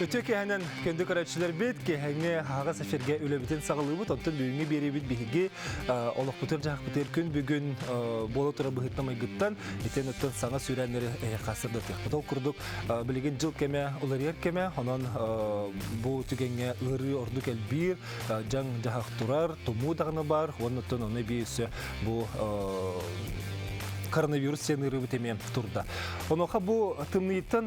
Öteki hemen kendi karatçılar bit ki henge haga seferge öyle biten sağlığı bu tontun büyüğünü biri bit bihigi olaq bıtır cahak bıtır gün bugün bolu tura bıhıtlamay gıttan iten ötten sana sürenleri kasırda tekbadol kurduk bilgin jıl keme olar yer keme onun bu tügenge ırı orduk el bir can cahak turar tumu dağını bar onun ötten onu bir bu koronavirus seniri bitemem turda. Onoqa bu tımnıyıttan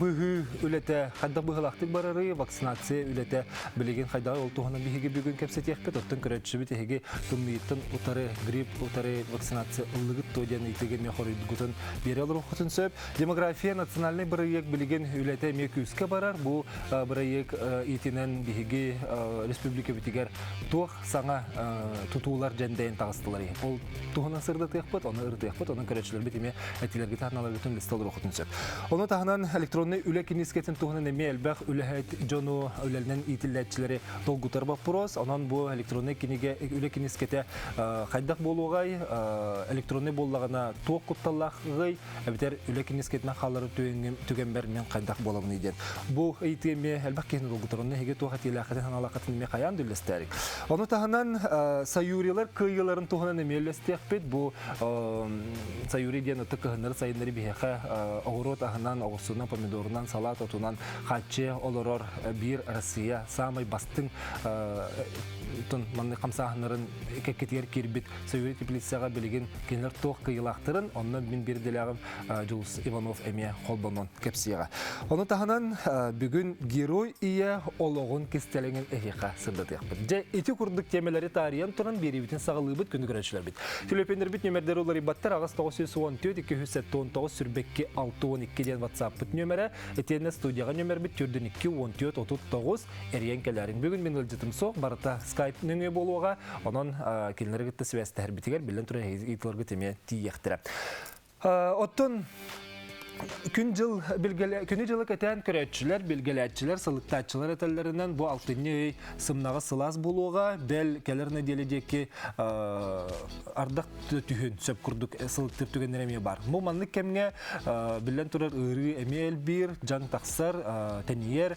bıhı ülete, hadda bıhılaqtık bararı, vaksinasiya ülete bilegen hayda oltuğuna bihigi bugün kepset yakpet, ottun körətçi bitehigi tımnıyıttan utarı grip, utarı vaksinasiya ıllıgıt toğdan itegen mehor gutun beri alır oqutun söp. Demografiya nasionalny bırayık bilegen ülete meküske barar, bu bırayık itinen bihigi respublika bitiger tuğ sana tutuğular jendeyen tağıstıları. Ol tuğuna sırda tıyakpet, onu ırı tıyakpet, onun körətçiler bitime etilergi tahnalar bütün liste olur oqutun söp. Onu tahanan elektronlu üle kinisketin tuğuna nemi elbaq ülehet jonu ülelenen itilletçileri dolgutar bak puros. Onun bu elektronlu kinige üle kiniskete qaydak boluğay, elektronlu bollağına tuğ kuttallaqıgay, biter üle kinisketine xalları tügenber men qaydak bolamını eden. Bu eğitimi elbaq kesin dolgutar. Onu hege tuğ hatilaqaten hanalaqatın me qayan düllesterik. Onu tahanan sayuriyalar kıyıların tuğuna nemi elestekpet bu sayuri diyen ıtı kıhınları sayınları biheqa oğurot ahından, oğursundan, pomidorundan, salat otundan, xatçı olurur bir Rusya samay bastın tun manlı kamsahınların keketiyer kirbit sayuri tiplitsaga bilgin kenler toq kıyılaqtırın ondan min bir dilağım Jules Ivanov emiye kolbonon kepsiyaga. Onu tahanan bugün giroy iya oloğun kestelengin ehiqa sırdat yaqbit. Je iti kurduk temeleri tarihen turan biri bitin sağlığı bit günü görüşler bit. Tülepenler bit nömerleri oları battar ağız 914 279 sürbekki 612 den WhatsApp bit nömere etenne studiyaga nömer bit türdün 214 39 eriyenkelerin. Bugün men ılcıtım soq barata Skype nöngö boluğa onun kenleri gitti sveste her bitiger bilen tura itler gitmeye tiyextire. Ottun Күн жылы кетен көрәтчілер, білгеләтчілер, сылықтатчылар әтәлерінен бұл алтынны сымнаға сылас болуға бәл кәлеріне деледекі ардақ түйін сөп күрдік сылықтып түгендер әме бар. Бұл манлық кәмге білен тұрар ұры әмел бір, жан тақсар, тәнейер,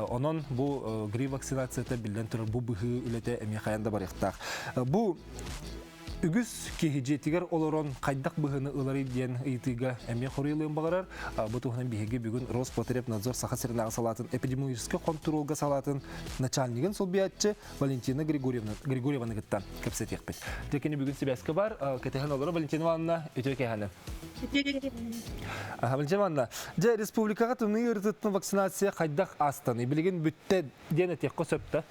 онын бұл грип вакцинацияты білен тұрар бұл бұғы үлеті әме қаянда бар еқтақ. Бұл Үгіз кехиджетигер олорон қайдақ бұғыны ылары ден ұйтыға әме қорыйлығын бағарар. Бұтығынан бігеге бүгін Роспотребнадзор саха сырнаға салатын эпидемиологический контролға салатын начальнигін сол биятчы Валентина Григорьевна гыттан кәпсет еқпет. Текені бүгін себәскі бар, кәтіған олары Валентина Ивановна өте кәхәні. Валентина Ивановна, жа республикаға түмні ұртытын вакцинация қайдақ астаны. Білген бүтті ден әтеққа сөпті.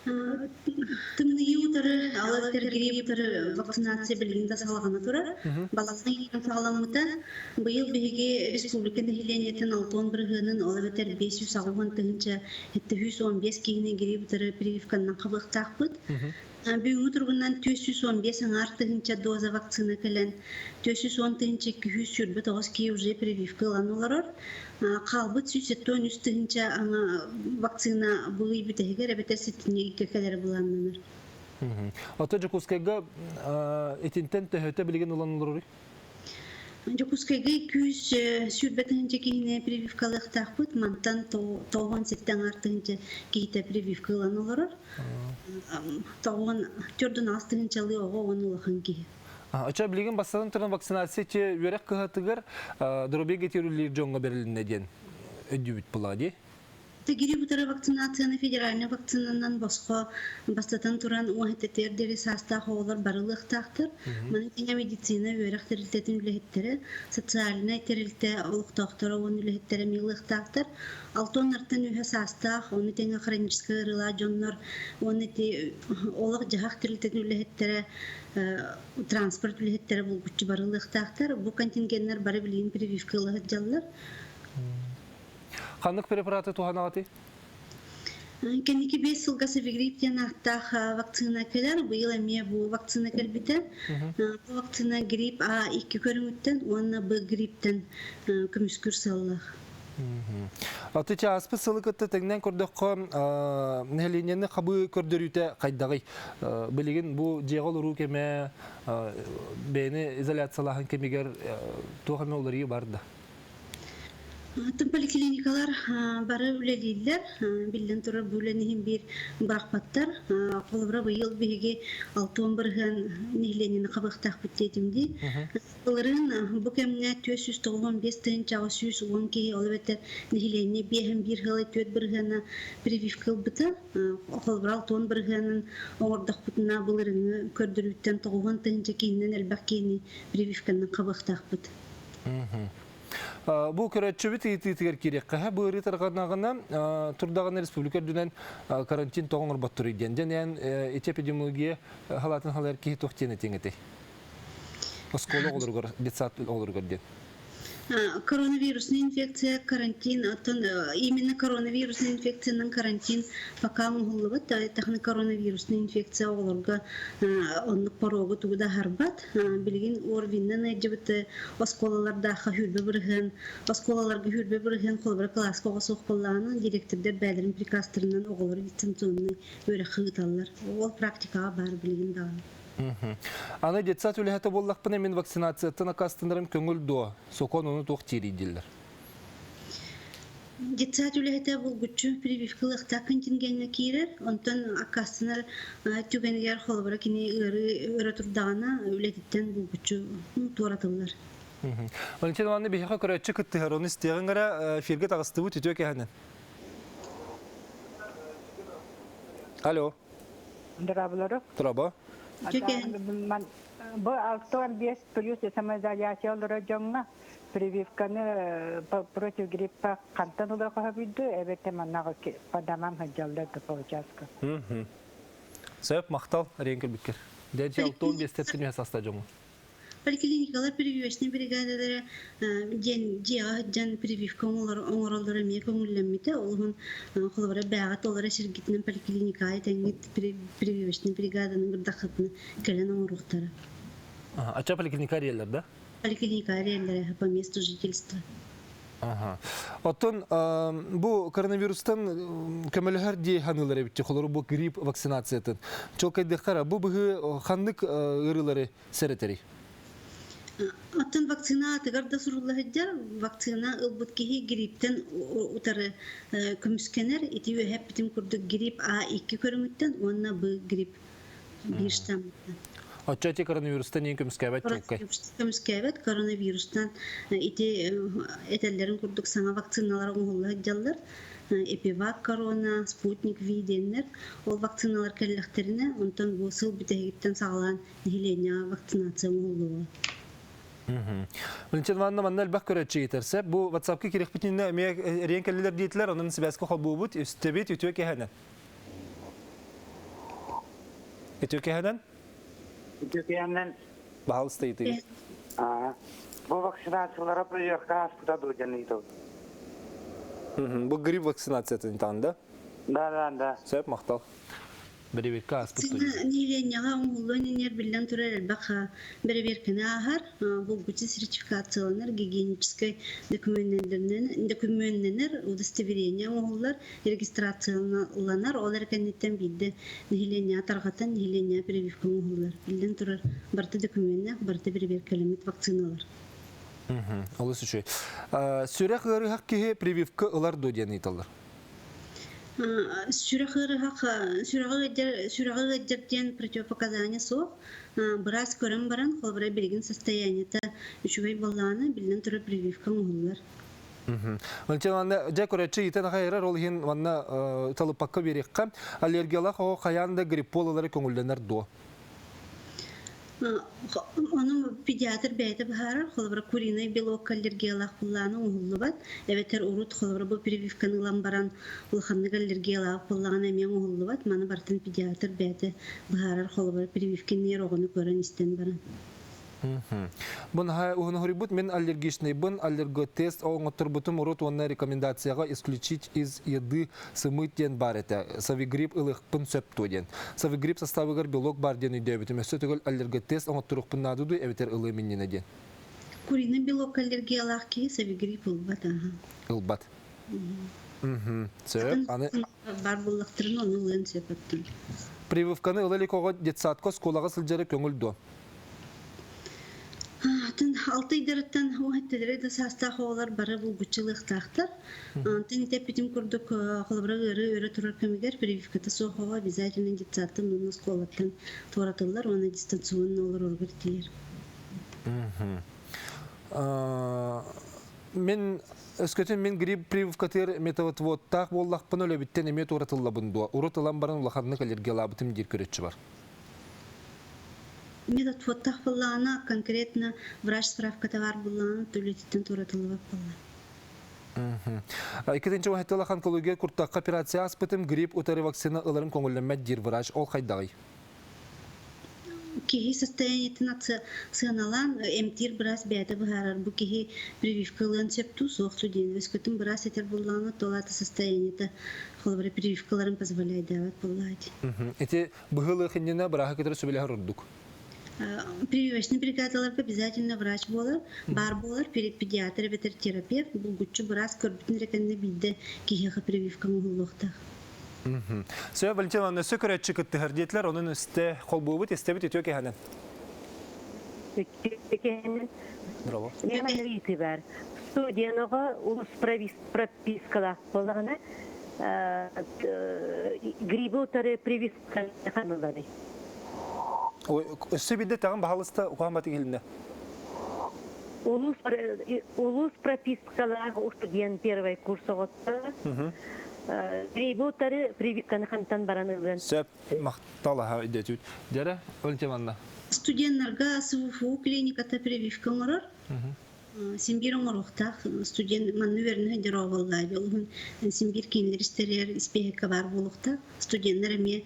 Тымные утары, алаттар грипп утары вакцинация билгинде салганы турар. Баласының икән сагаламыта быел биге республика населениятын 61-гынын алабетер 560 тыгынча 715 кийне грипп утары прививканнан кабыктакпыт. Бүгүнкү тургундан 415 артыгынча доза вакцина келен 410 тыгынча 200 сүрбүт 9 ки уже прививка аланулар. Қалбыт сүйтсеттен үстігінші вакцина бұлы бітігер, әбетер сеттіне кекелері бұланыныр. Ата Жакускайға етінтен төхеті білген ұлан ұлыры? Жакускайға 200 сүрбетігінші кейіне прививкалық тақпыт, мантан 97 артығыншы кейті прививка ұлан ұлырыр. 4-дің астығыншы алы оға оны ұлақын кейі. Açı bilgin basadan turan vaksinasiya ki yörek kıhatıgar dorobe getirülür jonga berilene diyen ödübüt buladı. Тегири бутара вакцинацияны федеральный вакцинанан боско бастатан туран уахететер дери саста хоолар барылык тактыр. Маны теңе медицина өрөк терилтетин үлехеттери, социальный терилте олук доктора он үлехеттери милык тактыр. Алтон артын үһө саста, оны теңе хронический ырыла жоннор, оны те олук жахак терилтетин үлехеттери транспорт үлехеттери булгучу барылык тактыр. Бу контингенттер бары билген прививкалар жаллар. Қандық препараты туғанағаты? Кәнеке 5 сылғасы вегриптен ақтақ вакцина келер, бұйыл әме бұл вакцина келбіті. Бұл вакцина грипп А2 көріңіттен, оны бұл грипптен көміскүр салылық. Атыча аспы сылыкытты теңнен көрдөккө нәһеленени кабы көрдөрүтө кайдагы билеген бу жегол уру кеме бени изоляциялахан кемигер тухаме олары барды. Атын поликлиникалар бары үлелилер, билден турар бүленихин бир баракпаттар, колбра быйыл биги 6 бирген нихленини кабыктак бүттетимди. Буларын бу кемне 495 тыгын чагы 110 ки албетер нихлени бехин бир хылы 4 биргена прививка быты, колбра 6 биргенин оңордак бутуна буларын көрдүрүттен 9 тыгын чекинен элбаккени прививканы кабыктак бут. Бу көрәтче бит итигер кирәк. Ха бу ритарганагына турдаган республика дүнән карантин тоңор баттыр идән. Дәнән эпидемиология халатын халар ки тохтене теңете. Осколог олыргар, детсат олыргар ден. Коронавирусный инфекция, карантин, именно коронавирусный инфекцияның карантин пока муллыбат, тахны коронавирусный инфекция олорга оннук порогы тугуда харбат, билгин орвиннен эджибит осколаларда хюрбе бирген, осколаларга хюрбе бирген колбар класска осок болланы директордер бәлерин приказтарынан оголор дистанционный өре хыгыталар. Ол практикага бар билгин да. Аны детсат үләһәте боллакпын мен вакцинациятын акастындырын көңүл до. Сокон уну тохтири дилер. Детсат үләһәте бул гүчү прививкалыкта контингентне кирер, онтон акастынар түгенегер холбара кини өрө турдагана үләһәттен бул гүчү туратылар. Валентин Ивановна бихе көрәтче кыттыгар, оны истеген гара фирге тагыстыбы түтө кәһәнен. Алло. Здравствуйте. Траба. Бу 6-5 плюс самоизоляциялары жаңа прививканы против гриппа кантан улар кабыды, эбетте маннага подамам хаҗалда топочаска. Сәп мактал ренкел бикер. Дәҗә 6-15 тәттене саста жаңа. Поликлиникалар прививочный бригадалары жан прививка оңоролдары ме көңүлләммите, олгун холбара бәгат олары ширкетинен поликлиникага тәңгит прививочный бригаданын гырдакытны келен оңоруктары. Ача поликлиникариялар да? Поликлиникариялар по месту жительства. Оттон бу коронавирустан көмөлөр ди ханылары битти, холору бу грипп вакцинациятын. Чокай дехара бу ханнык ырылары серетери. Аттан вакцина атыгарда суруллахыджар, вакцина ылбыткихи грипптен утары көмүскенер, ити өһәп битим курдук грипп А2 көрүмүттен, онна бу грипп биштам. Отчети коронавирустан ең көмүскәбәт чоккай. Көмүскәбәт коронавирустан ити этеллерин курдук саңа вакциналар оңуллахыджаллар. Эпивак корона, спутник Ви деннер. Ол вакциналар келлектерине, онтон бу сыл битегиттен сагалан нихиления вакцинация оңуллугу. Валентин Ивановна маннал бак көрәтче етерсе, бу WhatsApp-ка кирек битинне ренкеллер диетлер, онын сибәске хобу бут, үстебет үтүе кеһәнен. Үтүе кеһәнен? Үтүе кеһәнен. Бахал стейти. Бу вакцинациялар проекта аспыта дужаныйды. Бу грипп вакцинациятын танда? Да. Сәп мактал. Беребекка аспыт. Ниления оңуллонер билден турар элбаха береберкене ахар, бул гүчи сертификацияланар гигиенической документнер удостоверение оңуллар регистрацияланар, олар кеннеттен билде ниления таргатан ниления прививка оңуллар. Билден турар барты документне, барты береберкелемит вакциналар. Олысы үші. Сүрек ғыры хаққығы прививка ұлар дөден еталар? Сүрегі ғыджарден противопоказания соқ, біраз көрін баран, қолбыра білген состояниета үшігай болғаны білден тұры прививка мұғылар. Валентин Ивановна, жа көрәтші етен ғайырар ол ең ванна талыпаққа берекқа, аллергиялық оғы қаянда грипполылары көңілденер до? Onun pediatr bəydə baharar, xolabra kurinay belok allergiyalar kullanı oğullubat. Eveter urut xolabra bu прививканы ламбаран улханнык allergiyalar kullanı emen oğullubat. Mana bartın pediatr bəydə baharar xolabra прививканы рогыны көрөн истен баран. Бун хурибут мен аллергичный бун аллерготест оңоттурбутум урут онна рекомендацияга исключить из еды сымыттен бар это савигрипп ылыхпын сөптоден савигрипп составыгар белок бар ден үйдөбүтүм өсө төгөл аллерготест оңоттурукпун надуду эбетер ылы минненеден Курина белок аллергиялар ки савигрипп ылбат ылбат сөп аны бар буллактырын оны ылын сөпөттүм прививканы ылылыкого детсадко сколага сылжары көңүлдө Атын 6 айдарыттан уһаттылары да састах олар бары бул гучылыктактар. Антын тепитим курдук холбра өрө турар кемигер прививката сохова обязательно детсаттын нуну школаттан торатылар, оны дистанционно олар оргертилер. Мен өскөтен мен грипп прививкатыр метавотвоттак боллакпын өлө биттен эме торатыллабын дуа. Урутылан барын улаханнык аллергиялабытым дир көрөтчү бар. Метод фоттах боллана конкретно врач справката бар боллана төлөтүттөн торатылып болла. Экинчи вахыттала онкология куртак операция аспытым грипп утары вакцина ылырым көңүллөнмөт дир врач ол кайдагы. Кихи состояниетин сыналан эмтир брас бәті бұхарар. Бұ кихи прививкалын сөпту соқ студент. Өскөтін брас етер болланы толаты состояниеті қолбары прививкаларын позволяйды ават боллайды. Эти бұғылы қиндена бұраға кетері сөбелі ұрдық? Прививочный бригадаларга обязательно врач болар, бар болар, педиатр, ветеринартерапевт. Бұл гүтчі брас көрбітін рекенне бейді кихиға прививка мұғылуқтақ. Сөйі Валентина, сөкірәтші күтті ғырдетлер, оның үсті қол бұғыт, естебет етеу кеханен? Кеханен. Браво. Немалите бар. Студияныға улус пропискала болағына грибі отары прививка қанылады. Өсі бейді тағын бағалысты ұқуған баты келінде? Улус пропискала студент первый курс оғытты. Грибі прививканы қантан баранылын. Сөп мақталы өйдетуд. Дәрі, Валентина? Студентларға СУФУ клиниката прививка мұрар. Симбир оңырықтақ студент манны верні дырау боллайды. Олғын симбир кейіндер істерер іспейхекка бар болуқта. Студенттер әме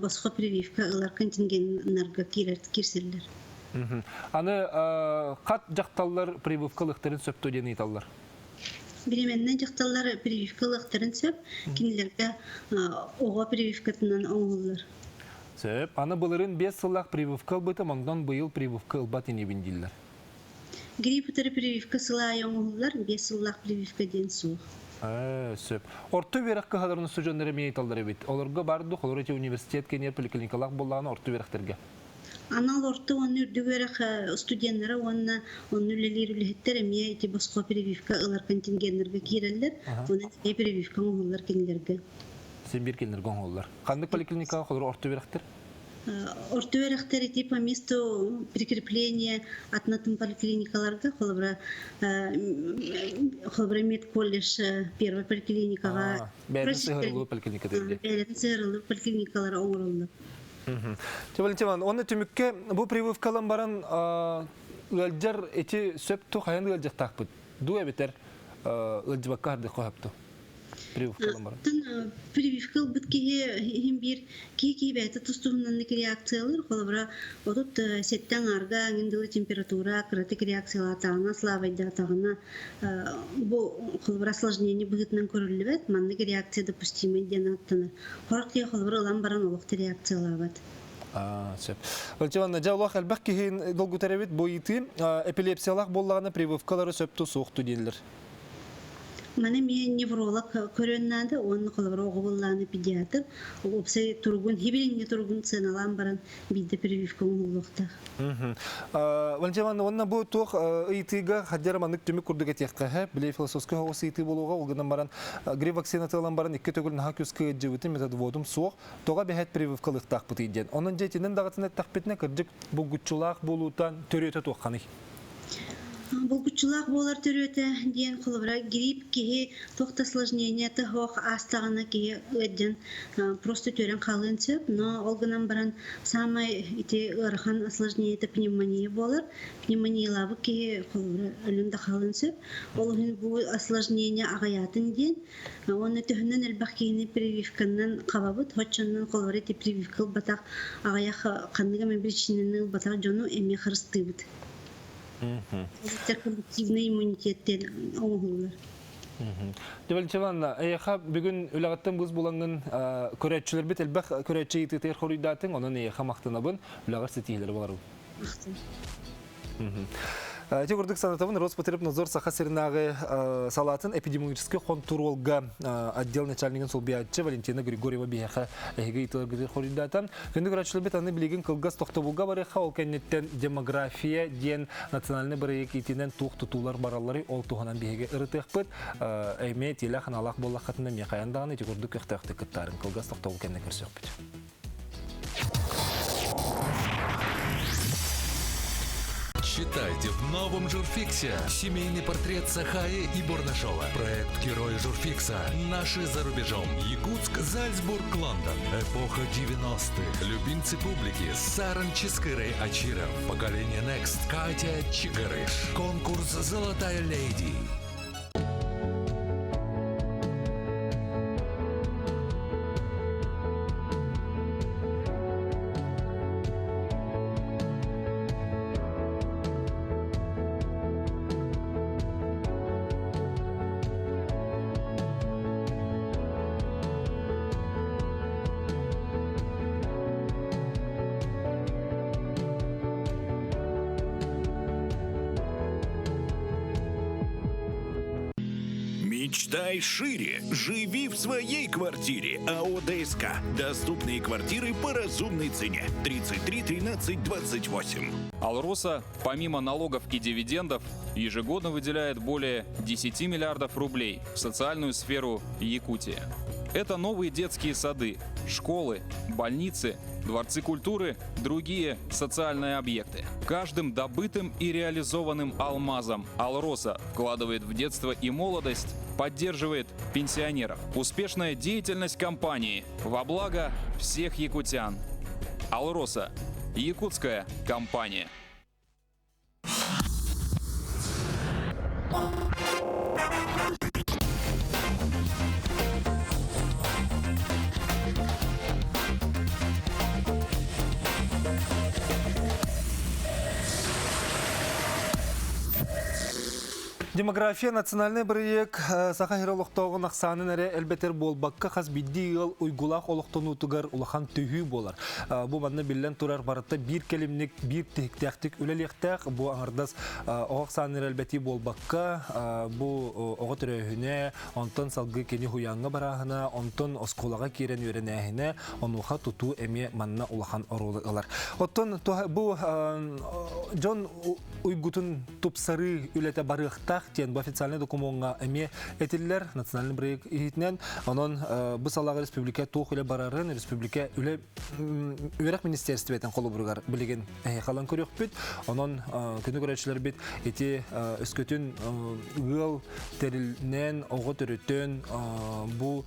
босқа прививка ұлар контингенларға кирсерлер. Аны қат жақталылар прививкалықтарын сөп студент еталылар? Биременнен жақталылар прививкалықтарын сөп, кейіндерге оға прививкатынан оңғылар. Сөп, аны бұлырын 5 сыллақ прививкал бұты, маңдан бұйыл прививкал бат енебінділер. Грипп утары прививка сылай оңғылар, 5 сыллақ прививка ден суық. Сөп. Орты верақ қағаларыны сұжанлары мен еталдары бет. Оларға барды, олар өте университет кенер поликлиникалақ болағаны орты верақтерге. Анал орты оны үрді верақ студенттері оны үлелер үлеттер әме еті басқа прививка ұлар контингенлерге керелдер, оны прививка оңғылар кенлерге. Сен бір кенлерге оңғылар. Қандық поликлиникалық олар орты верақтер? Орты верақтер еті по месту прикрепления атнатын поликлиникаларға, қолыбыра медколледж первый поликлиникаға. Бәрін сығырылы поликлиника деді. Бәрін сығырылы поликлиникалары оңырылды. Валентина, оны түмікке бұл прививкалан баран өлджар еті сөпту қайын өлджақ тақпыд. Ду әбетер өлджібаққа арды қойапты. Прививкалан баран. Прививкал бұд кейі бір кейі бәті тұстуғыннандық реакциялар, қолыбыра отут сеттен арға аңындылы температура, кратик реакциялар атағына, славайды атағына бұл қолыбыра осложнение бұғытынан көрілі бәт, мандық реакция допустимый ден аттыны. Қорық кей қолыбыра олан баран олықты реакциялар бәт. Сөп. Валентина, жаулақ әлбәк кейін долгу тәрәбет бойыты эпилепсиялақ боллағына прививкалары сөпті суықту денілер. Мана мен невролог көрөннады, оны қолыбыра оғылланы педиатр, опсай тұрғын, хиберинге тұрғын сыналан баран бейді прививка оңғылықтақ. Валентина, онна бұл тоқ ұйтыға қаддері маңдық түмік күрдігі тектіға, білей философскы осы ұйты болуға, олғынан баран грипп вакцинатылан баран 2 төгілін ха көзкі жевіті методы водым соқ, тоға бәхет прививкалықтақ бұты еден. Оның жетінен дағытын әттақ бетіне кірдік бұл күтчулақ болуытан төрі өті тоққаны. Бұл күтчілақ болар түрөті ден қолыбыра грипп кейі тоқта осложнение тұхоқ астағына кейі өдден просто төрен қалын сөп, но олғынан баран самай ете ұрған осложнение пневмония болар. Пневмониялабы кейі қолыбыра өлімді қалын сөп. Олғын бұл осложнение ағаятын ден, оны түхінен әлбақ кейіні прививканнан қабабыд, хотчаннан қолыбыра ете прививкал батақ ағаяқ қандыға мен причинені батақ жону әме қырысты бұд. Коллективный иммунитеттен оңғылар. Валентина, аяқа бүгін үлағаттан бұз болаңын көрәтшілер бет әлбәқ көрәтші ететер қорыйдатын, оның аяқа мақтанабын үлағар сетейлері болар. Тегурдык санатовын Роспотребнадзор сахасырнагы салатын эпидемиологический контролга отдел начальнигин солбиятчы Валентина Григорьева бияха эге итылгы хоридатан. Күндүк рачлыбет аны билеген кылгас токтобулга барыха ол кеннеттен демография ден национальный проект итинен тух тутулар бараллары ол туханан биеге ырытыкпыт. Эме тиле ханалак боллакатына мекаяндагы тегурдык ыктакты кыттарын кылгас токтобул кенне көрсөкпүт. Читайте в новом «Журфиксе» семейный портрет Сахаи и Бордашова. Проект «Герои Журфикса». Наши за рубежом. Якутск, Зальцбург, Лондон. Эпоха 90-х. Любимцы публики. Саран Чискырей Ачиров. Поколение Next. Катя Чигарыш. Конкурс «Золотая леди». Мечтай шире. Живи в своей квартире. АО ДСК. Доступные квартиры по разумной цене. 33 13 28. Алроса, помимо налогов и дивидендов, ежегодно выделяет более 10 миллиардов рублей в социальную сферу Якутии. Это новые детские сады, школы, больницы, дворцы культуры, другие социальные объекты. Каждым добытым и реализованным алмазом Алроса вкладывает в детство и молодость, поддерживает пенсионеров. Успешная деятельность компании во благо всех якутян. Алроса. Якутская компания. Демография национальный проект сахахир олықтауғын ақсанын әрі әлбетер болбаққа қаз бидді ел ұйгулақ олықтан ұтығар ұлақан түйі болар. Бұл манны білен тұрар барытта бір келімнік, бір тектәқтік өлелектәқ. Бұл аңырдас оғақ саныр әлбеті болбаққа бұл оғы түрәйіне, онтан салғы кені хуянға барағына, онтан осқолаға керен өренәйіне, онуға тұту әме манна ұлақан орылы ұлар. Оттан бұл Джон ұйгутын тұпсары үлеті барықтақ тен bu официальный документга эме этиллер национальный проект итнен анон бу салага республика тух эле барарын республика үле үрәк министерствотен колу бургар билеген калан көрөкпүт анон күнү көрөчлөр бит эти өскөтүн ыл терилнен ого төрөтөн бу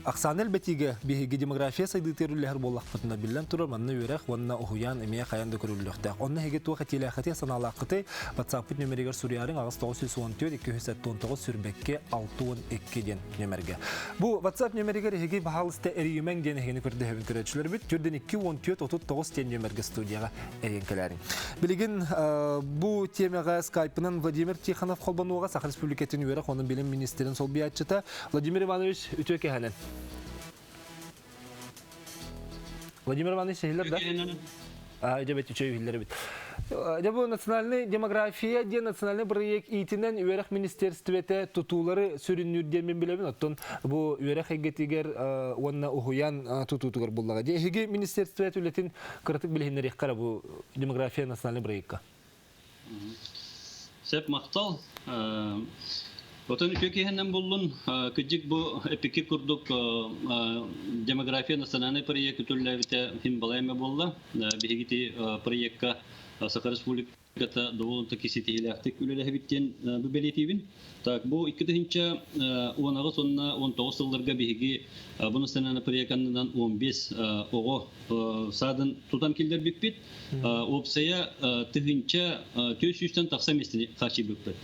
Аксанел бетиге биһиги демография сайдытерүлләр боллакпытына билен турар манны үрәк ванна ухуян эмия каянда көрүллөктә. Онны һеге туа хатилахаты саналакыты WhatsApp нөмерегә сурьярың агыс 914 279 сүрбекке 612 ден нөмерге. Бу WhatsApp нөмерегә һеге баһалысты эриюмен ден һегене күрде һәм көрәчләр бит түрдән 214 39 ден нөмерге студияга эренкәләрин. Билеген бу темага Skype-нан Владимир Тихонов холбануга Саха Республикатын үрәк оның билим министрин сол биятчыта Владимир Иванович үтөкәһәнен. Владимир Иванович, сехилер, да? Ежебет үчөй хиллер бит. Дебу национальный демография де национальный проект итинен үрәк министерствете тутулары сүрүнүрден мен билебин. Оттон бу үрәк эгетигер онна ухуян тутутугар буллага. Де һеге министерствете үлетин кыртык билһиннер яккара бу демография национальный проектка. Сеп мактал Отон көкеһеннән буллун кыҗык бу эпики курдук демография национальный проект түлләбите хим балайма булла. Бигити проектка Саха Республиката доволунта кисетиләхтик үлеләһе биттен бу белетибин. Так бу 2000 онагы сонна 19 елларга биги бу национальный проекттан 15 ого садын тутан килдер бикпит. Опсая тыгынча 300тан такса местени качы бикпит.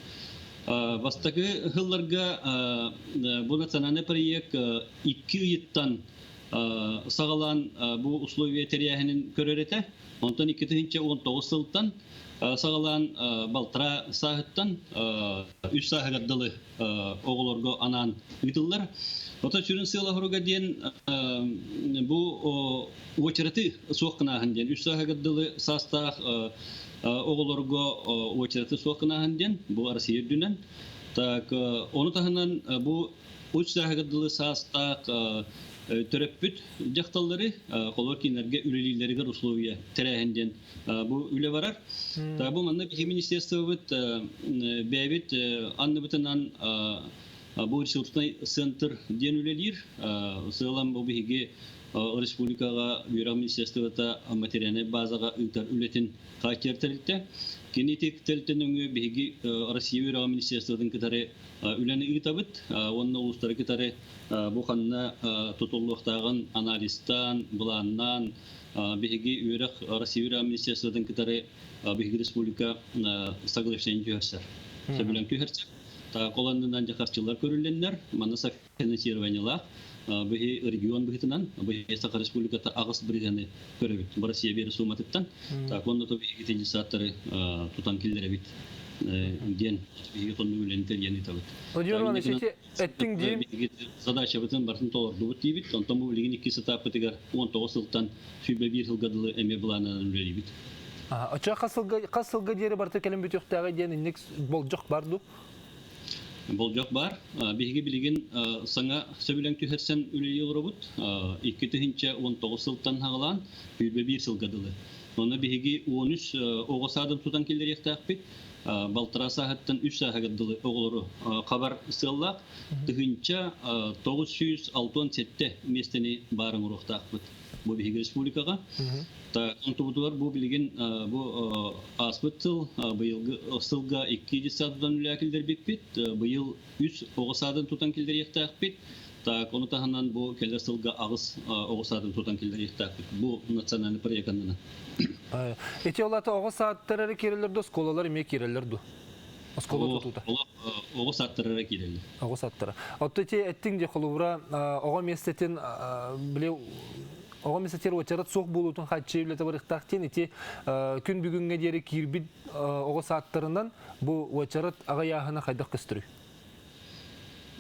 Бастагы хылларга бу национальный проект 2 йыттан сагалан бу условия терияһенин көрөрете. Онтан 2019 елдан сагалан балтра сагыттан 3 сагыдылы оголорго анан итиллер. Ота сүрүн сыйлахырга ден бу очерети соққынаһын ден 3 сагыдылы састах оголорго очерты соқынаһынден бу Россия дүнен. Так оны таһынан бу үч сагыдылы састак төрөппүт жакталлары колор кинерге үлелилерге условия терәһенден бу үле барар. Та бу мында министерство бит бәбит анны битеннан бу ресурсный центр ден үлелир. Сылам бу биге республикага бюро министерствота материальный базага үтер үлетин катертелте. Кинетик телтенеңе биги Россия бюро министерствотун китары үлени итабыт. Онны улустары китары бу ханна тутулуктагын анализтан, буланнан биги үрәк Россия бюро министерствотун китары биги республика соглашение җөрсәр. Сөбелән күһәрсә. Та колоннан җахарчылар көрүлгәннәр, манаса финансированиелар. Бу регион битеннән, бу Саха республиката агыс бриганы көрөбүт. Бу Россия бери суматыттан. Так онда то бигите саттары тутан килдере бит. Ден биги тонны үлен тергени табыт. Владимир Иванович, эттиң дем задача битен бартын толорду бит дибит. Онтан бу билген 2 этапы тегер 19 жылдан сүбе 1 жылгадылы эме буланан үлели бит. Ача касылга дери барты келем бит юктагы ден инек болжок барду. Болжок бар. Биги билген саңа сөбүлән түһәрсән үлели робот. 2-нче 19 жылдан хагылан сүбе 1 жылгадылы. Оны биги 13 огосадым тутан килдер яктак бит. Балтыра сағаттан 3 сағаттылы оғылыры қабар сыллақ, түгінші 967 местені барын ұрықтақ бұд. Бұл бейгі республикаға. Онтубудылар бұл білген бұл аспыт сыл, бұйылғы сылға 2 сағаттан үлі әкілдер бек бет, бұйыл 3 оғысадын тұтан келдер ектақ бет. Оны тағынан бұл келдер сылға ағыз оғысадын тұтан келдер ектақ бет. Бұл национальный проектанына. Эти олаты оғы сааттарары керелерді, сколалар еме керелерді? Скола тұтуда? Оғы сааттарары керелер. Оғы сааттары. Отты те әттің де құлывыра оғы местетін біле оғы местеттер өтері соқ болуытын қатшы евлеті барықтақтен ете күн бүгінге дері кербід оғы сааттарынан бұл өтері аға яғына қайдақ көстірі?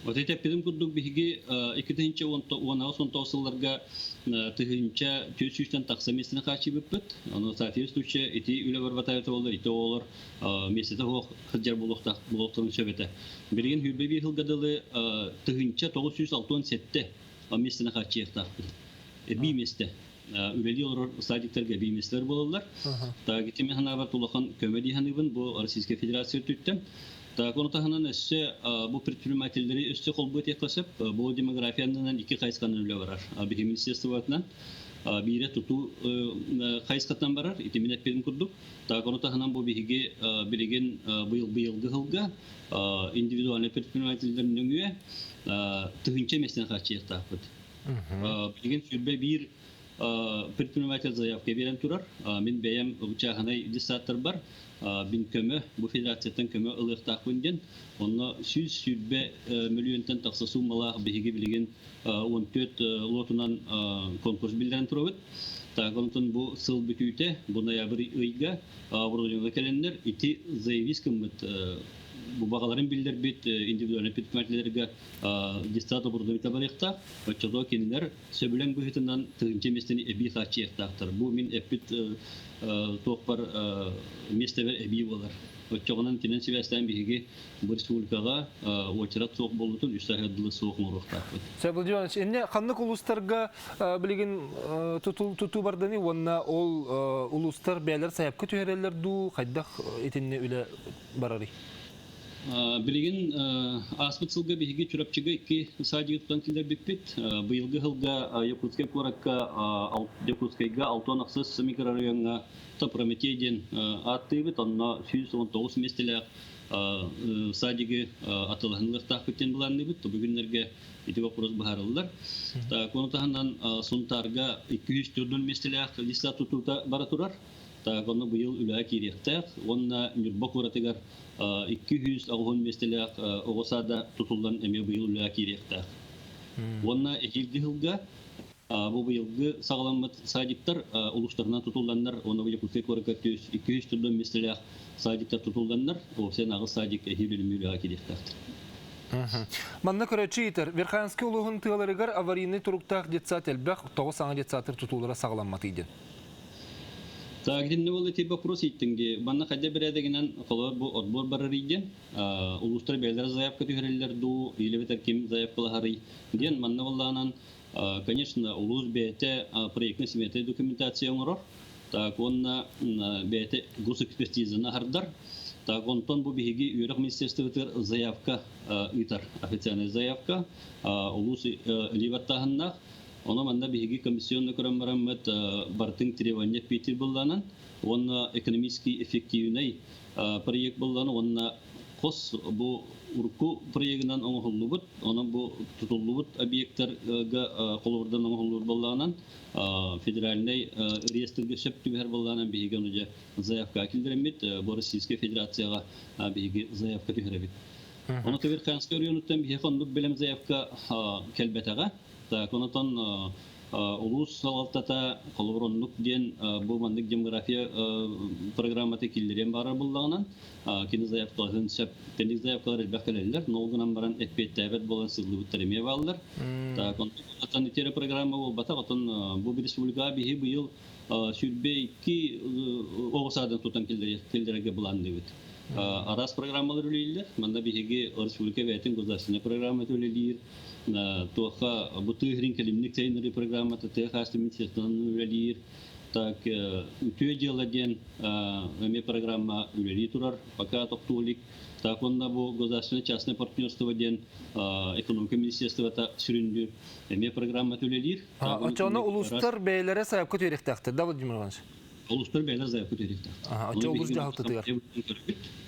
Вот эти педем курдук биги 2-нче 19 сылларга тыгынча төсүштен таксамесине качы биппет. Аны соответствующий эти үле барбатайты болду, ите олар месете хок хыджар булуктак булуктун сөбете. Берген хүбе бир хылгадылы тыгынча 967 месетине качы яктак. Би месте үлели олар садиктерге би местер болалар. Та гитеме ханабар тулахан көмөди ханыбын бу Российская Федерация түттен. Так, он таханан эссе бу предпринимательдери өсте колбут якасып, бу демографиянан 2 кайсканын үле барар. Биги министерствотунан бире туту кайскаттан барар, итемине педим курдук. Так, он таханан бу биги билеген быйылгы хылга индивидуальный предпринимательдердин өңүе тыгынча местен качыяктак бут. Билеген сүрбе бир предприниматель заявка берен турар. Мен бәям учагынай диссаттар бар. Бин көмө, бу федерациядан көмө ылыктак күнден, оны 100 миллионтан такса суммалар биги билген 14 лотунан конкурс билдерен турабыт. Так, онтон бу сыл бүтүтө, бу ноябрь айга бурулга келендер ити заявискам бит бу багаларын билдер бит индивидуальный предпринимательлерге дистата бурдуйта барыкта, очодо кинилер сөбүлен бухитинан тыгынча местени эби хачыяктактыр. Бу мин эпит топпар местебер эби болар. Очогонан кинен себестен биги бу республикага очрат соқ болутун үстәһәддиле соқ мурыктак. Владимир Иванович, энне каннык улустарга билген туту барданы, онна ол улустар бәйләр саяпка төһәрәләр ду, кайдак этинне үле барары. Билеген аспытсылга биги чурапчыга 2 садик тутан килдер биппит. Быйылгы хылга Якутская коракка Якутскайга Алтонаксыз микрорайонга Прометейден аттыбыт, онна 119 местелер садиги атылыгынлыктак биттен буланыбыт. Бүгүннерге ити вопрос баһарылдар. Так, онтаһаннан сунтарга 204 местелер листа тутута бара турар. Так, оны быйыл үлә киректәк, онна Нюрбок уратыгар 210 местелер огосада тутулган эме быйыл үлә киректәк. Онна экилги хылга бу быйылгы сагаламмат садиктар улуштарынан тутулганнар, оны быйыл күпкә коракка 204 местелер садиктар тутулганнар, о сен агыс садик эхилүлү үлә киректәк. Манна көрәчейтер, Верханский улуғын тыгаларыгар аварийный туруктақ детсат әлбәқ, тоғы саңа детсатыр тутулыра сағаламматы иден. Так, динне бол эти вопрос иттинге. Банна хадя бередегинен холор бу отбор барарыйден. Улустар белер заявка түгәрелләр ду, или бетер ким заявкалар харый. Ден манна болланан, конечно, улус бете проектный сметный документация оңорор. Так, онна бете госэкспертизаны хардар. Так, онтон бу биһиги Үйрәк министерствотер заявка итар, официальная заявка. Улус ливаттахыннах. Оны манда биһиги комиссионны көрәммәт бартың требования питер булланан, онна экономически эффективный проект булланы, онна кос бу урку проектынан оңгылыбыт, оның бу тутулыбыт объекттарга колордан оңгылыр булланан, федеральный реестрге шептүгәр булланан биһиги оны заявка килдеремит, бу Российская Федерацияга биһиги заявка түгәрәбит. Оны тәбир Ханская районуттан биһиги фондук белем заявка келбетага. Так, онотон улус салалтата колоронлук ден бу мандык демография программаты килдерен бары буллагынан кини заявкаларын сеп тени заявкалар бакалерлер нолгунан баран эппеттебет болгон сыглыбыттар эме балдар. Так, онотон итери программа бол бата отон бу республика биһи быйыл сүрбе 2 огосадан тутан килдереге буланды бит. Арас программалар үлелер, манда биһиги республика бәйтен государственная программа үлелер. Тоха бутыгрин калимник тейнери программа тете хастимитсетан үлелер. Так, түйе деладен эме программа үлели турар, пока токтулик. Так, онда бу государственное частное партнерство ден экономика министерствота сүрүндү эме программа үлелер. Очону улустар бейлере саякка төректактыр, да, Владимир Иванович? Улустар бейлер саякка төректактыр. Очо улус жалты тыгар.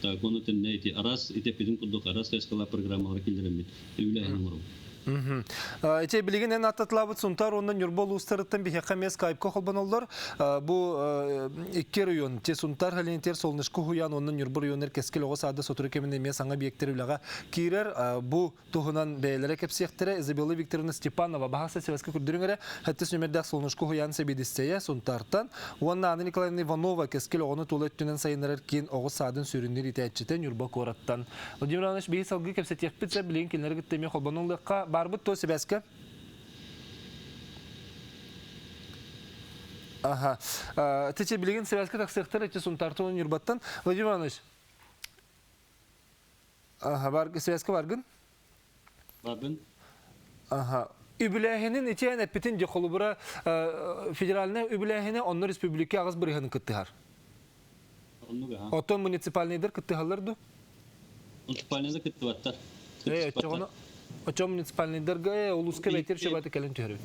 Так, оны теннейти арас итепидин куддук арас кайскала программалар килдеремит. Үлелер нуру. Эти билеген эн аттатлабыт сунтар ондан юрбол устарыттан бихеқа мес кайпқа қолбан олар. Бу икки район, те сунтар халинтер солнышқы хуян ондан юрбол районер кескел оғы сады сотыры кемінде мен саңа биектері үліға кейрер. Бу туғынан бәйлері кепсияқтыры Изабелла Викторовна Степанова бағасы севескі күрдіріңірі әттіс нөмердәқ солнышқы хуян себедістея сунтартан. Онна Анна Николаевна Иванова кескел оғыны толы өттінен сайынырыр кейін оғы садын сөріндер итәтчетен юрбол қораттан. Владимир Иванович бейі салғы кепсетекпітсе білген келінері күттеме қолбан олыққа барбыт то себеске. Ага. Тече билеген себеске таксыктар эти сунтарты он юрбаттан. Владимир Иванович. Ага, бар себеске баргын? Баргын. Ага. Үбүлэхенин ичен эппитин же холубура федеральный үбүлэхене онно республика агыз бырыхын кыттыгар. Оннуга. Отон муниципальныйдыр кыттыгалларды? Муниципальныйда кыттыбаттар. Очо муниципальныйдырга улуска бәйтер шебаты кәлін түрі?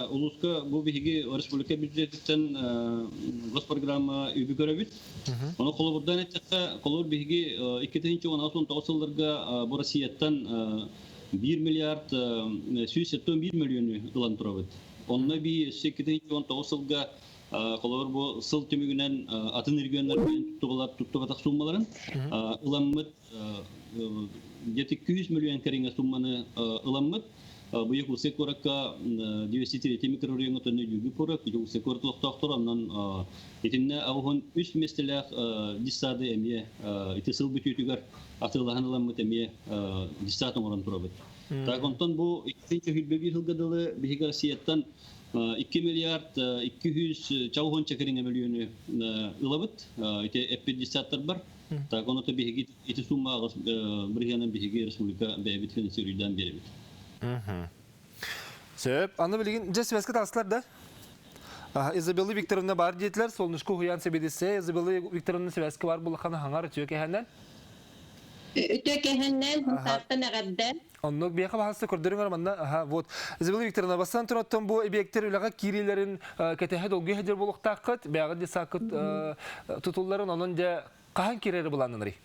Улуска бу биһиги республика бюджеттен госпрограмма үбү көрөбүт. Оны колобурдан этте колор биһиги 2016 жылдарга бу Россияттан 1 миллиард 171 миллион ылан турабыт. Онна би 2019 жылга колор бу сыл түмүгүнөн атын региондар менен туттугатак суммаларын ыламмыт где-то 200 миллион каринга сумманы ыламмыт. Бу якусе коракка 93 микрорайонга төнө жүгү порак, якусе кортлык тактыр андан этинне агын 3 местелек дисады эме итесил бүтүтүгөр атылган ыламмыт эме дисатын орон турабыт. Так онтон бу 2021 жылгадылы биһиги Россияттан 2 миллиард 200 чаугон чакыринга миллионы ылабыт. Ите эппедисаттар бар. Так оны то биһиги ити сумма биргенен биһиги республика бәйбит финансируйдан беребит. Сөп, аны білген же себеске тағысылар да? Изабелла Викторовна бар дейтілер, солнышқы хуян себедесе, Изабелла Викторовна себеске бар бұл қаны хаңар өтіе кәхәннен? Өтіе кәхәннен, хұнтақтан ағаддан. Оннық бияқа бағасты көрдірің арманда. Вот. Изабелла Викторовна, бастан тұраттан бұл объекттер үліға кирилерін кәтәхе долғы хәдер болуқтаққыт, бәғі де сақыт тұтуларын оның де қаған кирері бұланыныры?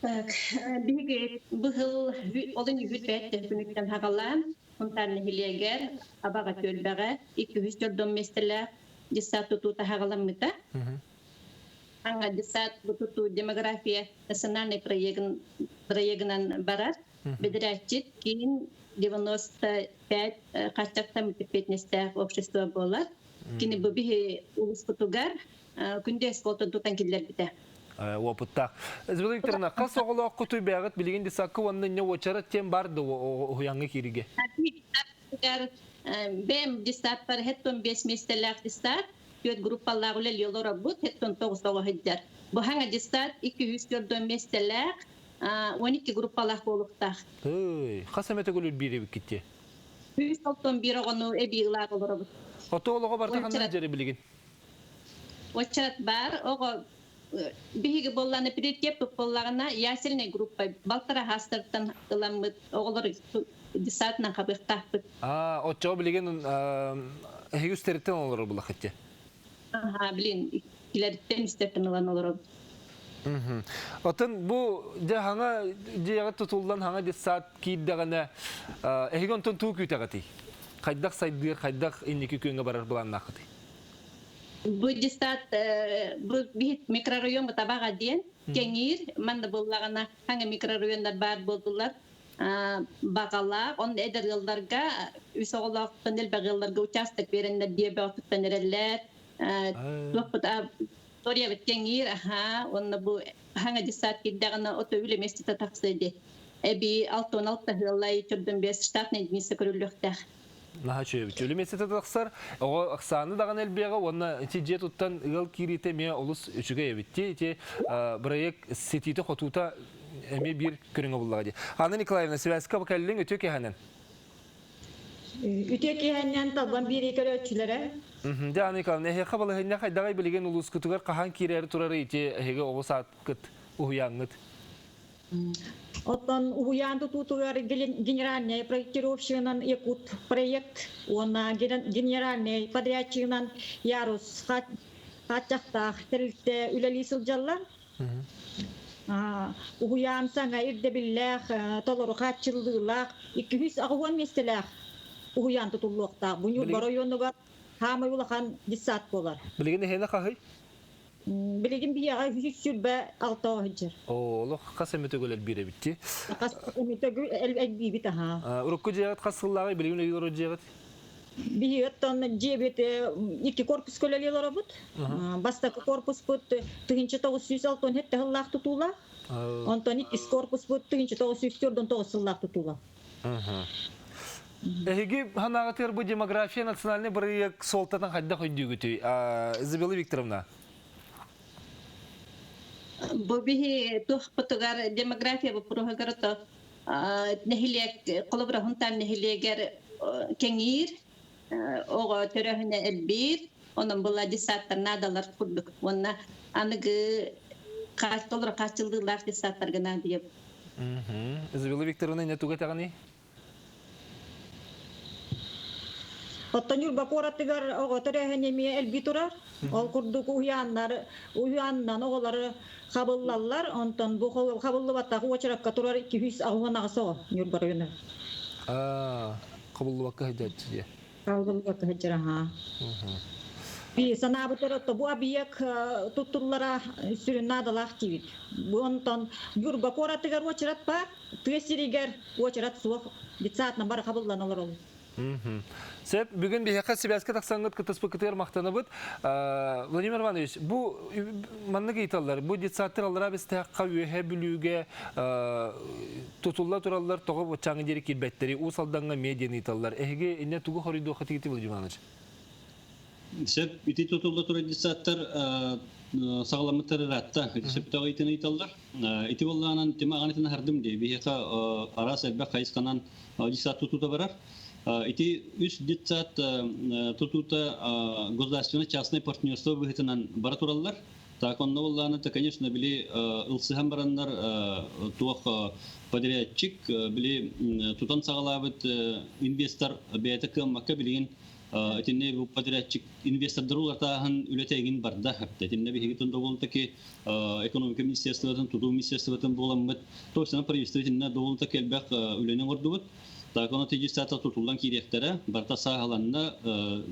Биги быһыл олон үһүт түнүктен хагалам онтарны хилегер абага төлбәгә 200 төрдөн местеле дисат тутута хагаламыта аңа дисат туту демография национальный проектынан барат бедрәчит кин 95 качакта мутепетнестә общество болар кини бу биһи улус кутугар күндәс колтон тутан киллер бите опытта. Изабелла Викторовна, қас оғылы оқыту бәғыт білген десақы онды не очары тем барды ұяңы кереге? Бәм дистат бар хеттон 5 местелек дистат, төт группалар үлел йолора бут хеттон 9 хеджер. Бу ханга дистат 204 местелер 12 группалар болуктар. Хасамете гөлүл бире биккетти. 161 огону эбиглар олора бут. Отоолого бардаганда жери билген. Очат бар, ого биһиги болланы приоритет боллагана ясельный группа балтара хастыртан ыламыт оголор дисатна хабыктаппыт. Отчо билген хегүстериттен олор булахатте. Билин килерден истертен улан олор. Отын бу же хаңа жега тутулдан хаңа дисат кийддагана эгонтон туу күтөгати. Кайдак сайдыр, кайдак инники күнгө барар булан нахты. Бу дистат бу бит микрорайон табага ден кеңир манда боллагана ханга микрорайондар бар болдулар. Багала он эдер жылдарга үсөголок тендел багыларга участок берендер диабет тендерлер. Лопта Тория бит кеңир онна бу ханга дистат киддагана ото үле местите таксыды. Эби 6-16 жыллай чөбдөн 5 штатный администрация көрүлөктөр. Нахачы үлемесете тақсар, оға ақсаны даған әлбеға, онна те туттан ұғыл кирите ме олыс үшіге ебітте, те проект сетиті қотута әме бір көріңі бұллаға де. Анна Николаевна, Севяска бақалылың өте кеханен? Өте кеханен табан бір екілі өтшілері. Де, Анна Николаевна, әйеқа балығына қайдағай білген ұлыс күтігер қахан кирері тұрары ете әйеге оғы саат күт ұғияңыт? Оттан уянды тутугар генеральный проектировщигынан Якут проект, он генеральный подрядчигынан Ярус хатчахтах терлте үлелисил жаллар. Уян саңа ирдебиллах, толору хатчылдылах, 200 агуан местелах уян тутулуқтақ. Бұню баройонуға хамай улахан дисат болар. Білген әйені қағай? Билигин бияга 100 6 хижер. Олох касамете гөлөр бире битти. Касамете гөл элби бит Урукку жегат касыллагы билигин үйгөрө жегат. Биеттон жебете 2 корпус көлөлөр бут. Бастакы корпус бут 1906 хетте хыллак тутула. Онтон 2 корпус бут 1904 9 тутула. Эги ханагатер бу демография национальный проект солтатан хадда койдугүтү. Изабелла Викторовна. Бобихи тух потугар демография бопрогагарото нехилек колобра хунтан нехилегер кеңир ого төрөһүнө элбир онун була дисаттар надалар курдук онна аныгы кач толор качылдылар дисаттар гана дип. Изабелла Викторовна не туга тагани? Оттонюр бакоратыгар ого төрөһүнө ми элбитурар. Ол курдук уяннан оголары кабыллалар, онтон бу кабыллы баттагы очракка турар 200 агуана асо Нюрбарыны. Кабыллы бакка хадатчы. Кабыллы бакка хаджара. Би санабытыр то бу абияк туттуллара сүрүнадалах тибит. Бу онтон Нюрбакоратыгар очрат бар, тесиригер очрат суак дицатна бар кабылланалар ол. Сеп бүгін бейхат Себяска тақсаңғыт кытыспы кытыр мақтаныбыт. Владимир Иванович, бұл манны кейталар, бұл детсаттыр алыра біз тәққа өйе бүлуге тұтулла тұралар тоғы чаңы дері келбәттері, ол салданға медианы италар. Әйге инне туғы хоридуға қаты кеті, Владимир Иванович? Сеп, ити тұтулла тұры детсаттыр сағаламыттары ратта, сеп тағы итini италар. Ити болғанан тема ағанетіні хардым де, бейхақа арас әлбәк қайысқанан детсат тұтута барар. Эти үш детсат тутута государственное частное партнерство выготовлено баратураллар. Так он новолланы, то конечно были илсыхам бараннар туах подрядчик, были тутан сагалабыт инвестор бейтакам макка билин этинне подрядчик инвестор дарулатахан үлетегин барда хапта. Этинне бихигитон доволтаки экономика министерствотан туту министерствотан боламыт. Точно правительствотинне доволтаки элбак үленен ордубут. Так он тегистата тутулдан киректері, барта сағаланна,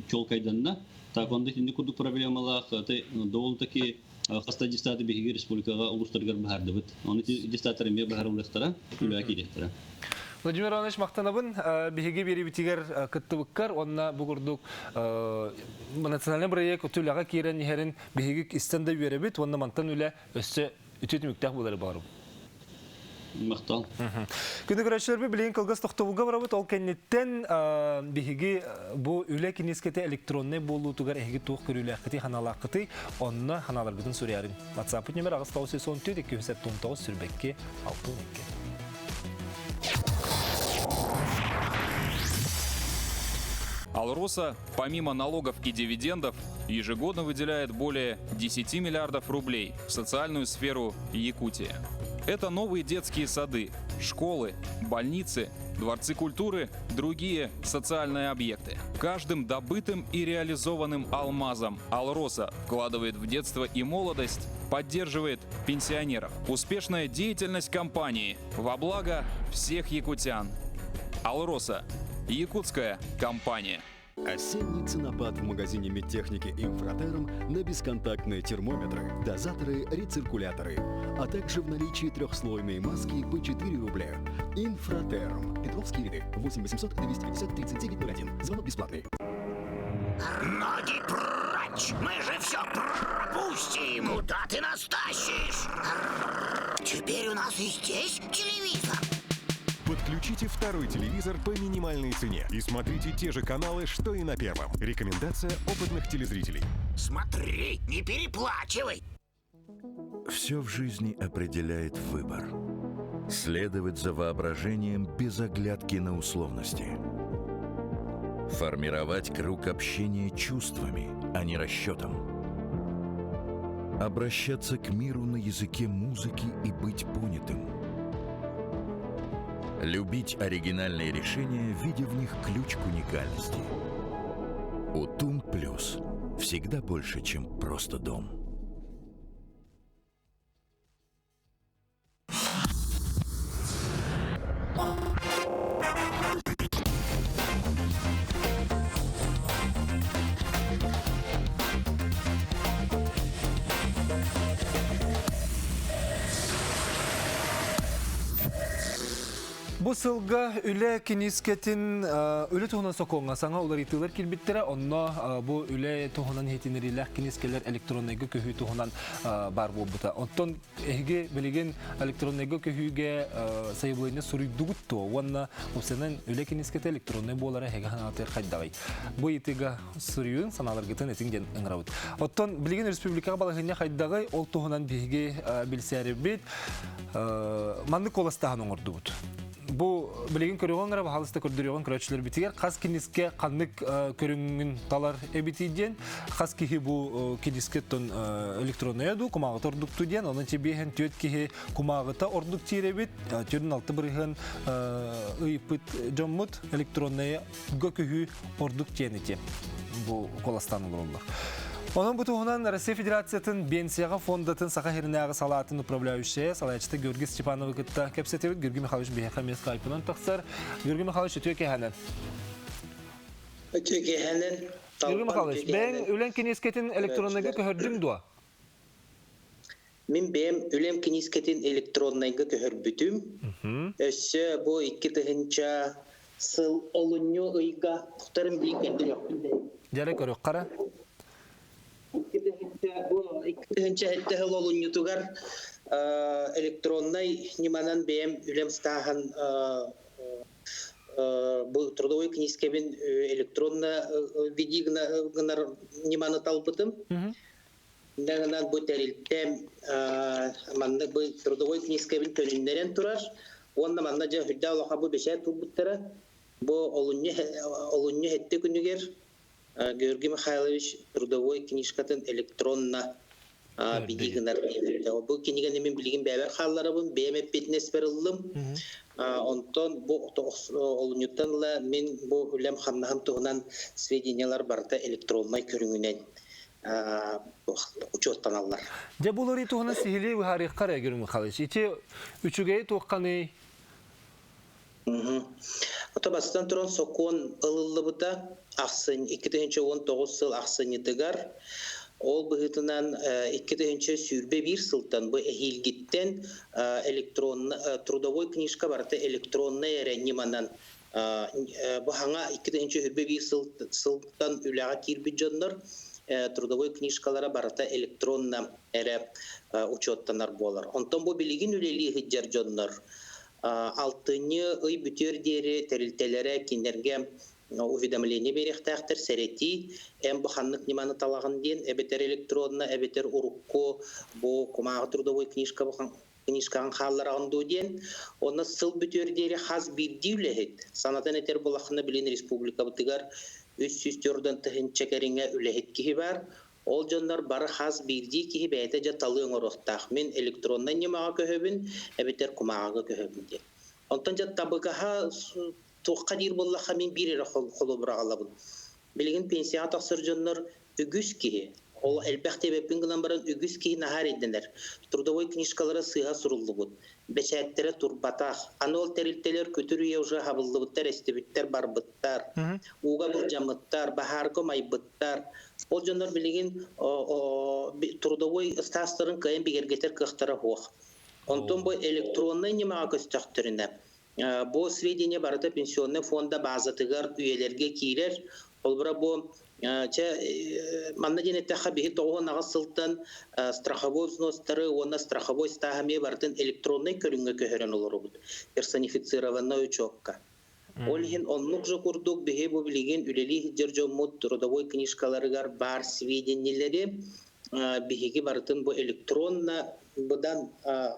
чол кайданна. Так он дегенде күрдік проблемалақ, доволтаки хаста дистаты бігігі республикаға ұлыстарғар бағарды бұд. Оны дистатары ме бағар ұлықтара, үлі киректері. Владимир Иванович мақтанабын, бігігі бері бітігер күтті бұққар, онына бұғырдық национальный проект өтіліға керен ехерін бігігі істенді үйері біт, онына мантан үлі өсі үтет мүктәқ болары бағарым. Мақтал. Күнді көрәшілер білейін қылғыз тоқтауға барабыт, ол кәнеттен бігігі бұл үлі кенескеті электронны болу тұғар әйгі тоқ көрілі әқіті ханалаққыты, онына ханаларғыдың сүріярын. WhatsApp нөмір ағыз қаусы сон түйді, 279 сүрбекке 6-12. Алроса, помимо налогов и дивидендов, ежегодно выделяет более 10 миллиардов рублей в социальную сферу Якутии. Это новые детские сады, школы, больницы, дворцы культуры, другие социальные объекты. Каждым добытым и реализованным алмазом Алроса вкладывает в детство и молодость, поддерживает пенсионеров. Успешная деятельность компании во благо всех якутян. Алроса. Якутская компания. Осенний ценопад в магазине медтехники «Инфратерм» на бесконтактные термометры, дозаторы, рециркуляторы, а также в наличии трехслойные маски по 4 рубля. «Инфратерм». Петровские ряды. 8 800 250 3901. Звонок бесплатный. Ноги прочь! Мы же все пропустим! Куда ты нас тащишь? Теперь у нас и здесь телевизор. Подключите второй телевизор по минимальной цене и смотрите те же каналы, что и на первом. Рекомендация опытных телезрителей. Смотри, не переплачивай! Все в жизни определяет выбор. Следовать за воображением без оглядки на условности. Формировать круг общения чувствами, а не расчетом. Обращаться к миру на языке музыки и быть понятым. Любить оригинальные решения, видя в них ключ к уникальности. Утун Плюс. Всегда больше, чем просто дом. Бұл сылға үлі кенескетін үлі тұғынан соқуңа саңа олар етілер келбеттері, онна бұл үлі тұғынан етінерілер кенескелер электронныйғы көхі тұғынан бар бұл бұта. Онтон әйге білеген электронныйғы көхіге сайылойны сұрыйдығыт тұғы. Онна ұсынан үлі кенескеті электронный болары әйге ханатыр қайдағай. Бұл етіға сұрыйын саналарғытын әтіңден ұңырауыд. Онтон білеген республикаға балағыне қайдағай ол тұғынан бейге білсәрі бет манны коластағын оңырды бұд. Бұл білеген көріған ғара бағалысты көрдіріған көрәтшілер бітігер. Қаз кенеске қанлық көріңін талар әбітейден. Қаз кеге бұл кенеске тон электронный әду, құмағыты ордукту ден. Оның тебейін төт кеге құмағыта ордук тире бет. Төрін алты бірігін ұйпыт жоммыт электронный көкігі ордук тенете. Бұл қоластаны болылар. Onun butuğundan Россия Федерацияның Бенсияға фондатын сақа херінәғы салатын управляющая салаячты Георгий Степанова кітті кәпсетевіт. Георгий Михайлович бейхамес қайпынан тақсар. Георгий Михайлович, өтіе кәхәнен? Өтіе кәхәнен. Георгий Михайлович, бәң үлен кенескетін электронныға көхірдің дуа? Мен бәм үлен кенескетін электронныға көхір бүтім. Өсі бұл 2 тұхынша сыл олыню ұйға құқтарым бейін кәндір. Дәрі көрік қара? İkinci hette hıl olun yutugar elektronday nimanan beyem ülem stahan bu трудовой книжкебин электронна види гнар nimаны талбытым. Нагынан bu терилтем манны bu трудовой книжкебин төнүндерен турар. Онда манна жа хүдда алаха bu бешер турбуттара. Bu olunyu hette күнүгер Георгий Михайлович трудовой книжкатын электронна бидигнар. Бу книга немен билген бәбәр халларыбын бәмәп бетнес берилдим. Онтон бу олунюттанла мен бу үлем хамнахам тугунан сведениялар барда электронный көрүнгүнен учеттан аллар. Же булары тугунан сихили харих кара Георгий Михайлович. Ите үчүгө тукканы Отобастан туран сокон ылылыбыта ақсын 2019 сыл ақсын етігар. Ол бұғытынан 2021 сылтан бұл әхилгіттен трудовой книжка барты электронный әрәнеманан. Бұғаңа 2021 сылтан үліға кербі жонлар трудовой книжкалара барты электронна әрі учеттанар болар. Онтон бу билигин үлели хиджар жоннор. Алтыны ый бүтер дери терилтелере кинерге уведомление берехтахтер серети эм буханнык ниманы талаган ден эбетер электронна эбетер урукко бу кумага трудовой книжкаң халлараган ден оны сыл бүтер дери хаз бирди үлехет санатан этер булахны билин республика бутыгар 300-ден тыгынча кериңе үлехет кихи бар. Ол жоннор бары хаз бирди кихи бәйте жа талыың орохтах. Мен электронна нимага көһөбүн, эбетер кумага көһөбүн ден. Онтан жа табыгаха тоққа дир боллаха мен бирер холу бұрағалабын. Білген пенсия тақсыр жоннор үгіс кихи. Ол әлбәқте бәппен гынан баран үгіс кихи нахар едінер. Трудовой книжкалары сыға сұрылды бұд. Бәчәттері турбатақ. Аны ол тәрілтелер көтіру еужа хабылды бұттар, әстебіттер бар бұттар. Уға бұл жамыттар, бахарғы май бұттар. Ол жоннор білген трудовой стастырын кайын бігергетер кықтары хоқ. Онтон бұл электронны немаға көстіқтірінә. Бу сведения барыта пенсионный фонда базатыгар üyelerge кирер. Ол бара бу манна денетте хабихи тоғын ағасылтын страховой взностары, оны страховой стахаме бартын электронный көрінгі көхерен олар бұд. Персонифицированный учетка. Олхин оннук же курдук бихи бу билеген үлели жержомут трудовой книжкаларыгар бар сведениялери бихиги бартын бу электронна бұдан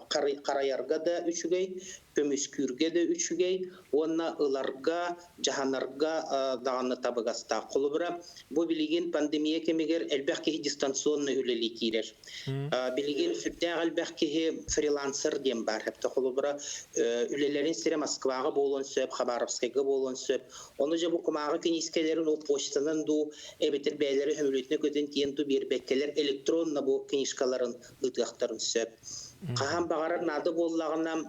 қараярға да үшігей, көміскүрге де үшігей, онна ыларға, жаханарға дағаны табығаста. Қолыбыра, бұл білеген пандемия кемегер әлбәқкеге дистанционны үлелі кейлер. Білеген сүттәғ әлбәқкеге фрилансер дем бар. Әпті қолыбыра үлелерін сірі Москваға болуын сөп, Хабаровскайға болуын сөп. Оны же бұл құмағы кенискелерін ол почтанын ду, әбетер бәйлері хөмілетіне көтен тиен ту бербәккелер электронна бұл кенишкаларын ұтықтарын сөп. Қахан бағарар нады боллағынам,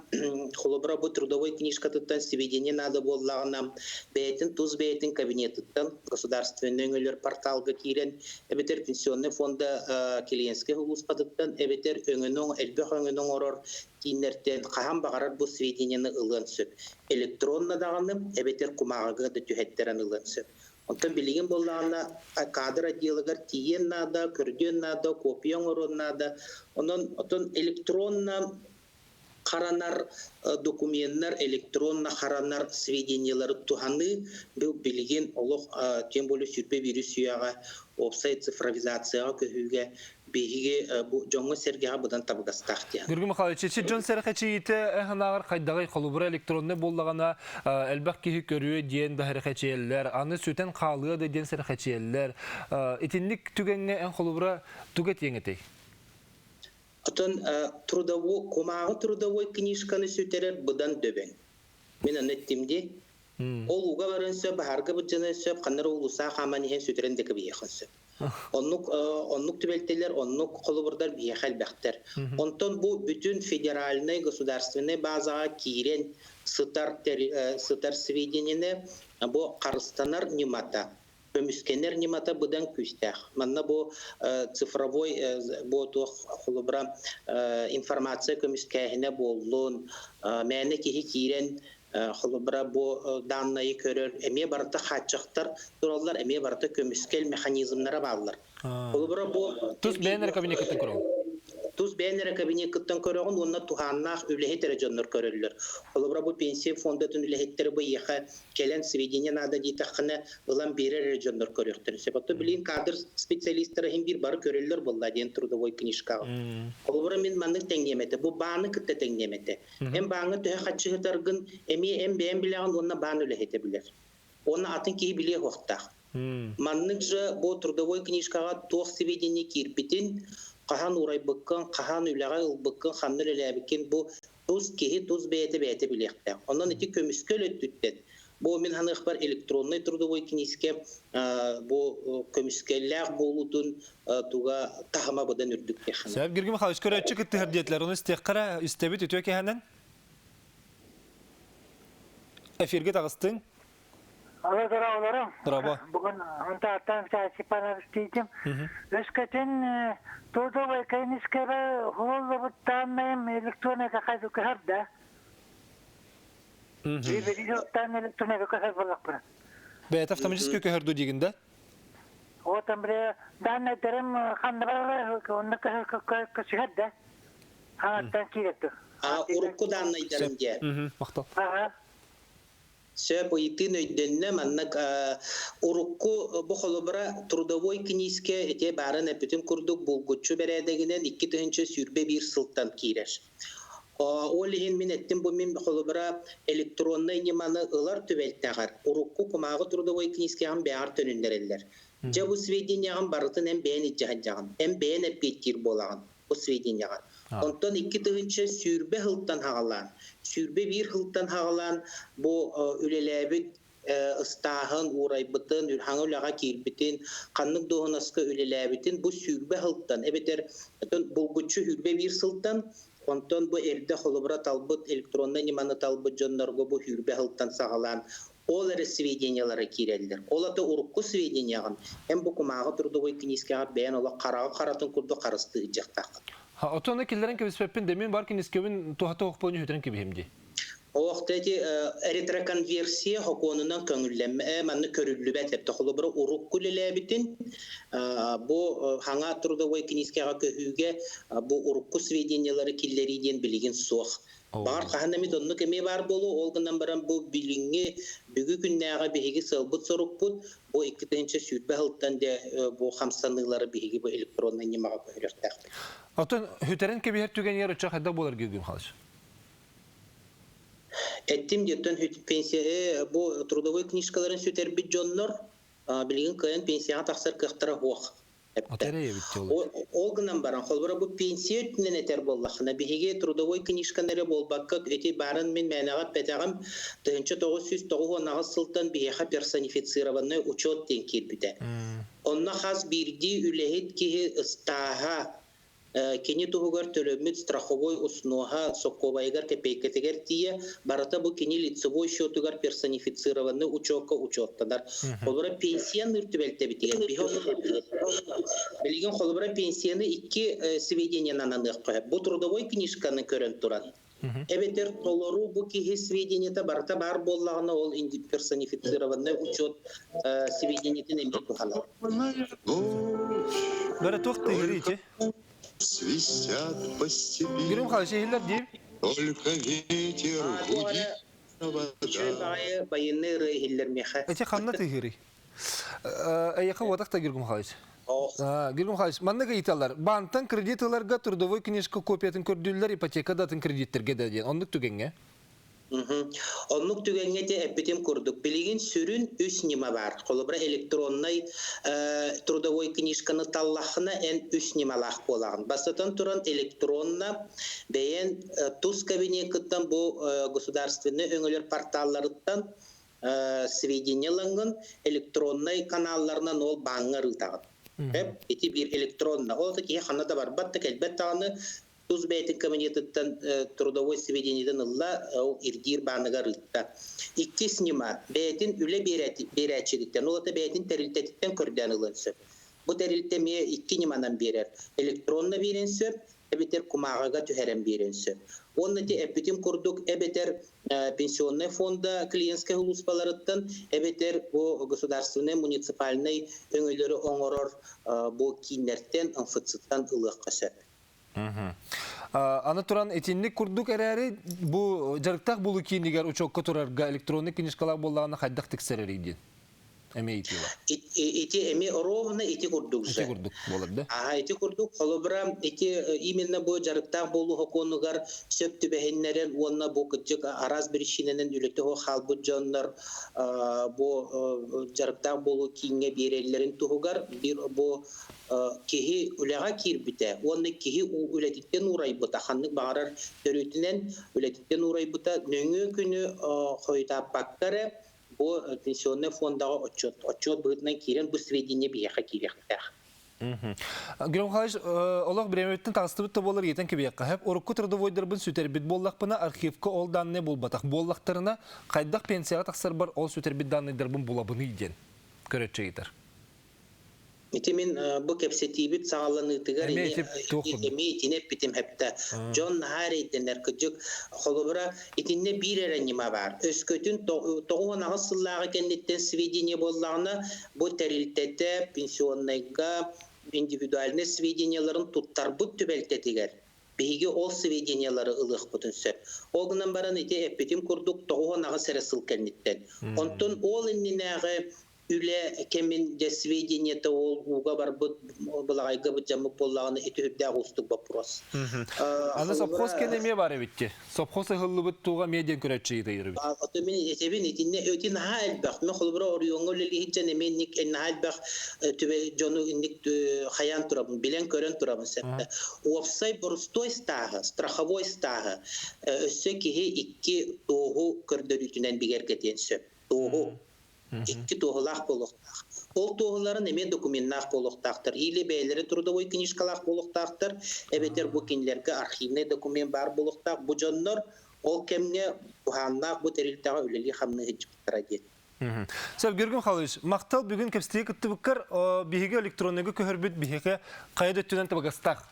қолыбыра бұл трудовой книжкатыттан сведения нады боллағынам, бәйтін, туз бәйтін кабинетыттан, государственный өңілер порталға кейрен, әбетер пенсионный фонда Келенский ұлыспадыттан, әбетер өңінің, әлбәқ өңінің орор кейінерттен қахан бағарар бұл сведенияны ұлған сөп. Электронна дағыным, әбетер құмағыға да түйеттерін ұлған сөп. Онтан билеген боллағына кадр отделыгар тиен нада, көрден нада, копиян орон нада. Онтан электронна қаранар документтер, электронна қаранар сведениялары туханы бұл билеген олық тем более сүрпе вирус үйаға, офсайт цифровизацияға көхуге бейге жоңғы сергеға бұдан табығастақ. Гүргі Михайлович, Джон сәріқәчейті әханағыр қайдағай қолыбыра электронны болдағына әлбәқ кейі көріе ден бәхіріқәчейлер, аны сөтен қалығы да ден сәріқәчейлер. Етінлік түгенге ән қолыбыра түгет еңетей? Отын комағы трудовой книжканы сөтерер бұдан дөбен. Мен әнеттімде, ол уға барын сөп, бахарға бұджаны сөп, қаныр олуса қаман ехен сөтерендегі бейеқін сөп. Оннук түбелтелер, оннук қолыбырдар бейхәл бәқтер. Онтон бұл бүтін федеральный государственный базаға кейрен сытар сведенені бұл қарыстанар немата, көміскенер немата бұдан күстәқ. Манна бұл цифровой қолыбыра информация көміскәхіне болуын, мәні кейі кейрен Холобра бу данные көрөр, эме барыта хатчактар, тураллар эме барыта көмүскел механизмнары баллар. Холобра бу туз бенер кабинеттен көрөм. Туз бенер кабинеттен көрөгөн, онна туханнах үлехетер жоннор көрөллөр. Холобра бу пенсия фондатын үлехеттер бу яха келен сведения надо дитахны улам берер жоннор көрөктөр. Себепті билин кадр специалисттары хем бир бар көрөллөр болла ден трудовой книжкага. Холобра мен манны теңнемети, бу баны кытта теңнемети. Эм баны төһө хатчыгытаргын эми бен билеген онна баны үлехете билер. Онна атын ки биле хоктах. Маннык же бу трудовой книжкага тох сведения кирпитин Қахан урай бұққан, қахан үліға ұлбыққан, қанныр әләбікен бұл туз кейі туз бәйті білеқті. Онан еті көміскөл өттіттен. Бұл мен ханық бар электронный трудовой книжке бұл көміскелләқ болудың туға тағыма бұдан үрдік бәқіні. Сәб, Гергім Михайлович, көрәтші күтті хүрдетлер, оны істеққара істебет өтуе кәхәнен? Эфирге тағыстың? Ала дұрауыларым. Дұраба. Бүгін ұнтақтан сәсі панар істейдім. Өскетін трудовой книжкаға ғолы бұттанмайым электроника қайды көрді. Бейбері жоқтан электроника көрді болақ бұра. Бәйт автоматически көрді дегенде? Отын бірі данный дәрім қанды барлар, оны көрді. Хаттан киретті. Урукку даннайдарын де. Мақтал. Сөп ыйтын өйдөнне маннык урукку бу холобра трудовой книжке эте барын эпитим курдук булгучу бередегинен 2-нче сүрбе бир сылттан киреш. Ол ин мен эттим бу мен холобра электронный неманы ылар түбелтагар. Урукку кумагы трудовой книжке ам баар төнүндерелер. Же бу сведениян барытын эм бени жаган. Эм бени эппеттир болаган. Бу сведениян. Онтон 2-нче сүрбе хылттан хагалан. Сүрбе бир хылттан хагалан бу үлелебит ыстахын урайбытын үрхаңылага кирбитин каннык доонаска үлелебитин бу сүрбе хылттан эбетер булгучу хүрбе бир сылттан онтон бу эрде холобра талбыт электронный неманы талбыт жоннорго бу хүрбе хылттан сагалан ол эре сведениялары кирелдер. Ол ата урукку сведениян эм бу кумагы трудовой книжкага бен ола карагы каратын курду карысты жактак. Отона киллерен кебиспеппин демен бар кинискебин тухата окпону хөтөрөн кебихимди. Оқтети эритроконверсия хоконунан көңүллеме манны көрүлүбөт деп тохолобро урукку лелебитин бу хаңа трудовой книжкага көһүүгө бу урукку сведениялары киллериден билген суох. Бар каханами донну кеме бар болу олгунан баран бу билинги бүгү күннага биги сылбыт сорукпут бу 2-нче сүрбе хылттан де бу хамсанылары биги бу электронный немага көһөлөртөк. Отон хөтөрөн кебихер түген ер учак хадда болар гүгүн халыш. Эттим деттен пенсия бу трудовой книжкаларын сүтербит жоннор билген кайын пенсияга таксыр кыктыра хуак. Олгынан баран холбара бу пенсия үтүнөн этер боллахына биге трудовой книжкалары болбакка эти барын мен менага петагам 1990 сылтан биге персонифицированный учет ден кирбите. Онна хас бирди үлехет ки стаха кени тугар төлөмүт страховой основа соковайгар кепекетегер тие барата бу кени лицевой счетугар персонифицированный учетка учеттадар. Холбара пенсияны үртүбелте битеген. Билген холбара пенсияны 2 сведениянан анык коюп. Бу трудовой книжканы көрөн турат. Эбетер толору бу ки сведенияда барата бар боллагына ол персонифицированный учет сведениятын эмне кылат. Бара тохты гырыйчы. Свистят по степи. Гүрүм халышы хиллер дейм. Только ветер гудит. Байыны ры хиллер меха. Эти хамна тыгырый. Аяка ватакта гүрүм халыш. Гүрүм халыш. Манна гайталар. Банктан кредитларга трудовой книжка копиятын көрдүлөр, ипотекадатын кредиттерге да дейин. Ондук түгенге. Оннук түгенге де эпитем курдук. Билеген сүрүн үс нема бар. Холобра электронный трудовой книжканы таллахына эн үс немалах болагын. Басатан туран электронна бейен туз кабинеттан бу государственный өңөлөр порталларыттан сведенияланган электронный каналларынан ол баңыр ытагын. Эти бир электронна. Ол таки ханада бар. Батта келбет таганы туз бейтин кабинеттан трудовой сведенияден ылла ирдир баныгар ытта. 2 снима бейтин үле беречиликтен, ол ата бейтин терилтеттен көрдөн ылынсы. Бу терилте ме 2 неманан берер. Электронна беренсө, эбетер кумагага түһәрен беренсө. Онны те эпитим курдук эбетер пенсионный фонда клиентский хулуспаларыттан эбетер бу государственный муниципальный өңөлөрү оңорор бу кинерттен МФЦ-тан ылыкка сөп. Аны туран этинник курдук эрәри бу жарыктак булу кийинигер учокко турарга электронный книжкалар боллагына хайдак тексереридин. Эме итила. Эти эме ровно эти курдук же. Эти курдук болар да? Эти курдук холобра эти именно бу жарыктак болу хоконугар сөптү бехеннерен онна бу кычык араз биришиненен үлөтө хо халбы жоннор бу жарыктак болу кийинге берелерин тугугар бир бу кихи үлега кирбите, онны кихи үлетиттен урайбыта, ханнык бағарар төрүтінен үлетиттен урайбыта, нөңі күні қойта баққары, bu pensionni fondaga отчет быгытынан кирен бу сведения бияха киректер. Гүрүм халыш олох биреметтен тагыстыбыт болор етен кебиякка хеп орукку трудовойдорбун сүтербит боллакпына архивка ол данны болбатак боллактарына кайдак пенсияга таксыр бар ол сүтербит данныйдырбын булабыны иден көрөтчегитер. Итимин бу кепсетибит сагаланыгытыгар эми итинеп битим хепте. Джон Харрийтенер кыжык холобра итинне бирер анима бар. Өскөтүн 90 сыллага кеннеттен сведения боллагына бу терилтете пенсионныйга индивидуальный сведенияларын туттарбыт түбелтетигер. биһиги ол сведениялары ылык бүтүнсө. Ол гынан баран ите эппетим курдук тогонага сересыл келниттен. Онтон ол иннеге үле кемин же сведенията ол уга бар булагайга бу жамы боллаганы этүдә густук вопрос. Аны совхоз кенеме бар битти. Совхоз хыллыбыт туга медиан көрөчү идейри. Аты мен этебин итинне өтин хал бак. Мен холбро орюңгө лели хитчене мен ник эн хал бак төбе жону ник хаян турабын, билен көрөн турабын септе. Офсай борстой стага, страховой стага. Өссө кихи 2 тогу көрдөрүтүнөн бигер кетенсө. Тогу 2 тоғылақ болуқтақ. Ол тоғыларын еме документнақ болуқтақтыр. Или бәйлері трудовой книжкалақ болуқтақтыр. Әбетер бұл кенлерге архивный документ бар болуқтақ. Бұл жонлар ол кемне бұханнақ бұл тәрілтаға өлелі қамны ғыджықтыра дед. Сөп, Гүргін Қалыш, мақтал бүгін кәпстегі күтті бүккір бейге электронығы көрбіт бейге қайды өттінен табығастақ?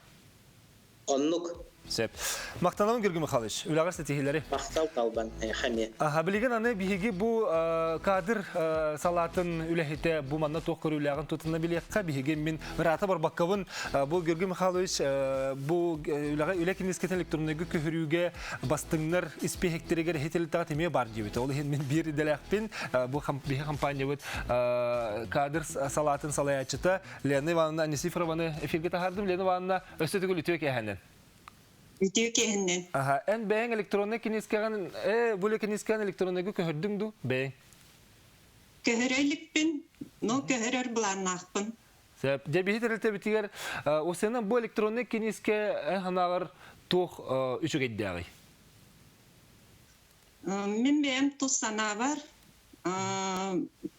Оннық. Сөп. Мақталауын Гүргін Қалыш, үлағар сәтихилері? Мақтал талбан, қаме. Білеген аны бейге бұл кадр салатын үләхеті бұл манна тоққыр үләғын тұтына білеққа бейге мен рата бар баққавын бұл Гүргін Қалыш бұл үлә кенескетін электронығы көріуге бастыңнар іспехектерегер хетелітаға теме бар дейбіті. Ол мен бір дәләқпен бұл бейге компания бұд кадр салатын салаячыта Лена Ивановна Анисифрованы эфирге тағардым. Лена Ивановна өсті түгіл үтіөк әхәнен. Үтіөкеннен. Ән бәйін электронны кенескеген, бұл кенескен электронныгы көрдің ду бәйін? Көрелікпін, но көрер бұланнақпын. Сәп, дәбейі тәрілті бітігер, осының бұл электронны кенеске әнғанағыр тоқ үшік әйдәғый? Мен бәйім тұс сана бар,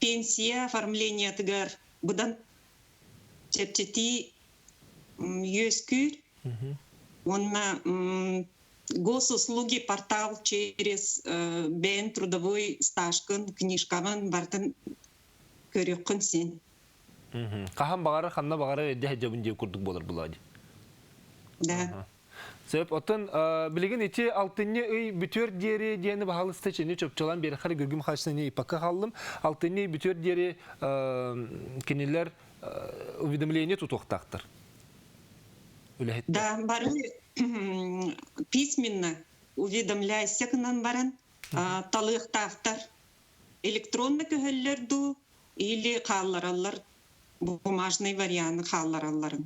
пенсия оформление тігер бұдан чәпчеті өскүр, онна госуслуги портал через бен трудовой стажкын книжкаван бартын көрөккөн сен. Кахан багары, ханна багары эдде жабын жеп курдук болар булади. Да. Сөп, отын билеген ете алтынне үй бүтөр дери дені бағалысты чені чөпчалан бері қары Гүргім Қалышына не ипаққа қалым. Алтынне бүтөр дери кенелер уведомление тутуқтақтыр. Да, бары письменно уведомляйся к нам баран, талықтақтар, электронны көхеллерду или қалларалар, бумажный вариант қаллараларын.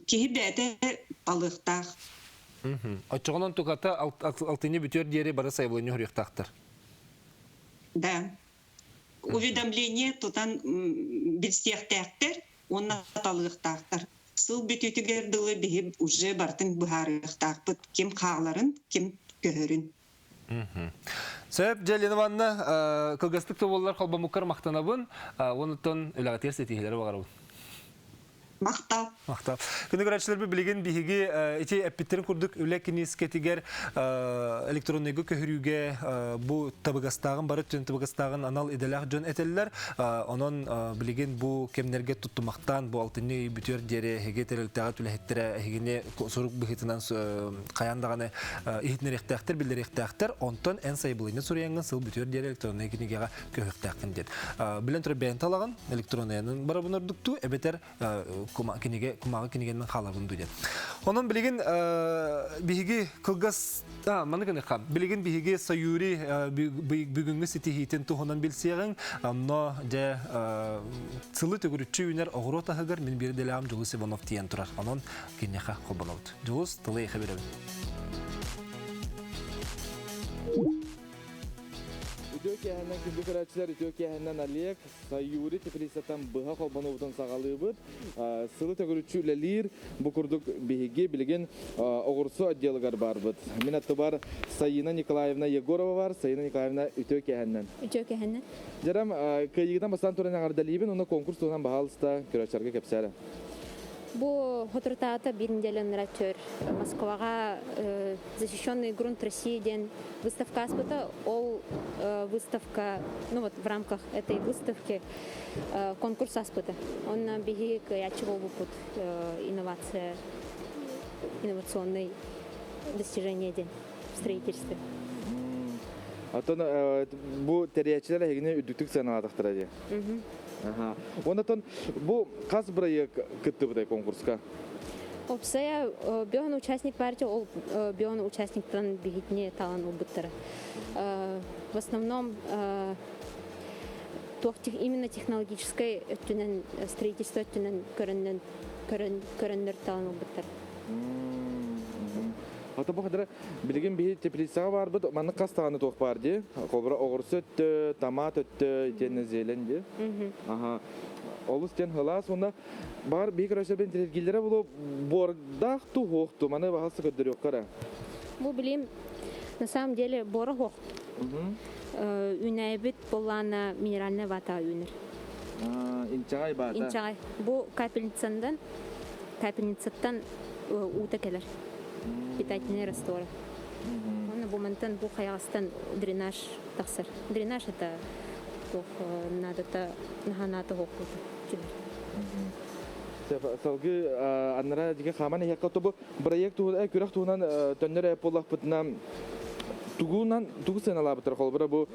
Кеһи бәді талықтақ. Отчоғынан тұқата алтыне бүтөр дері бары сайбылыны хүректақтыр. Да. Уведомление тутан білстектектер, онна талықтақтар. Сыл бүтүтүгердылы бихи уже бартын бұхарықтақпыт. Кем қағларын, кем көхөрін. Сөп, Лена Ивановна, кылгастык тоболлар қалбамуккар мақтанабын, онытын үлағатер сетихилері бағарабын. Мақтал. Мақтал. Күні көрәтшілер білген бейге әте әппеттерін күрдік үлі кенескетігер электронныйғы көхірюге бұл табығастағын, бары түн табығастағын анал еделәқ жөн әтелілер. Онын білген бұл кемнерге тұттымақтан, бұл алтыны бүтер дері әге тәрілтіға түлі әттірі әгене сұруқ бұхетінен қаяндағаны ехетінер ектәқтір, білдер ектәқтір. Онтын ән сайбылыны сұрияңын сыл бүтер дері электронный кенегеға көхіктәқін дед. Білен тұры бәйін талаған электронныйының барабын ұрдықту, әбетер kumağın kinegenden xalabın duydu. Onun bilgin bihigi kılgas manı kanı xam. Bilgin bihigi sayuri bugünkü sitihitin tuğundan bilseğin amno de sılı tügürüçü üner oğrota hagar min bir delam Julius Ivanov diyen turar. Onun kinega xobanavd. Julius tılay xabirebin. Ütөкияһынан күндү көрәтчилер Ütөкияһынан Олег Сайюри Тифлисаттан быха холбановтан сагалыбыт. Сылы төгөрүчү лелир бу курдук беге билген огурсу отделгар барбыт. Мен аттыбар Саина Николаевна Егорова бар, Саина Николаевна Ütөкияһынан. Ütөкияһынан. Жарам кыйыгдан бастан туран агардалибин, оны конкурс туган баалыста көрәчәргә кепсәре. Бу хотртата биринделен ратör Москвага защищенный грунт России ден выставка аспыта. Ол выставка, ну вот в рамках этой выставки конкурс аспыта. Он на беги ячевал выпут инновационный достижение ден в строительстве. А то бу терячилер эгене үдүктүк санаатыктыр ди. Ага. Онотон бу каз проект кытты бу конкурска. Опсая бёган участник партии, ол бёган участниктан бигитне талан убыттары. В основном именно технологическое строительство көрөннөр талан убыттары. Ата бу кадәр билген бе теплицага бар бит, маны кастаганы ток бар ди. Кобра огырсы өттө, томат өттө, тен зелен. Ага. Олустен халас онда бар бик рәсәбен тергилләре булып бордах ту хохту, маны бахасы көдөрөк кара. Бу билим на самом деле бора хох. Үнәйбит болана минеральная вата үнер. Инчагай бата. Инчагай. Бу капельницадан ута келер. Питательные растворы. Он в моментан бу хаястан дренаж тахсар. Дренаж это надо-то наханата хоху. Салгы аннара диге хаман якка тобу проект күрәк туган төннәр поллах бутнам тугунан тугсен алабытыр холбара бу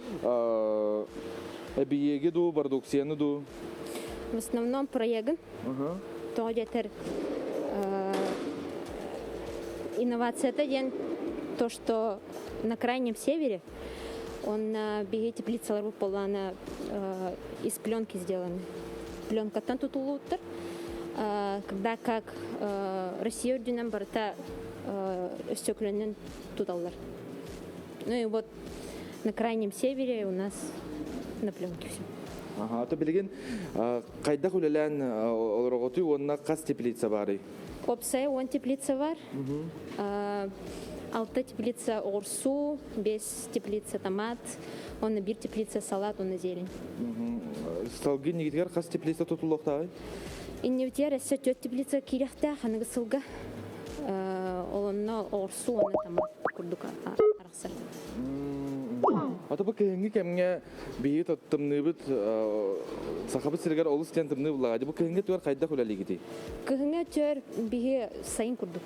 биеге ду продукцияны ду. В основном проект. То где-то инновация это день то, что на крайнем севере он бегает теплица полана из пленки сделаны. Пленка там тут улуттер, когда как Россия орденом барта стекленный туталлар. Ну и вот на крайнем севере у нас на пленке все. Ага, то билген кайда хулалан олроготы онна кас теплица бары. Опсай он теплица бар. Алты теплица орсу, без теплица томат, он на бир теплица салат, он на зелень. Салги нигдер кас теплица тутулоктай. Инневтер эссе төт теплица кирехта ханыгы сылга. Олонно орсу, он томат курдука араксар. Ата бу кеңги кемге бии тоттымны бит сахабы сиргер олус тентымны булагы. Бу кеңге төр кайда хулали гити. Кеңге төр бии сайын курдук.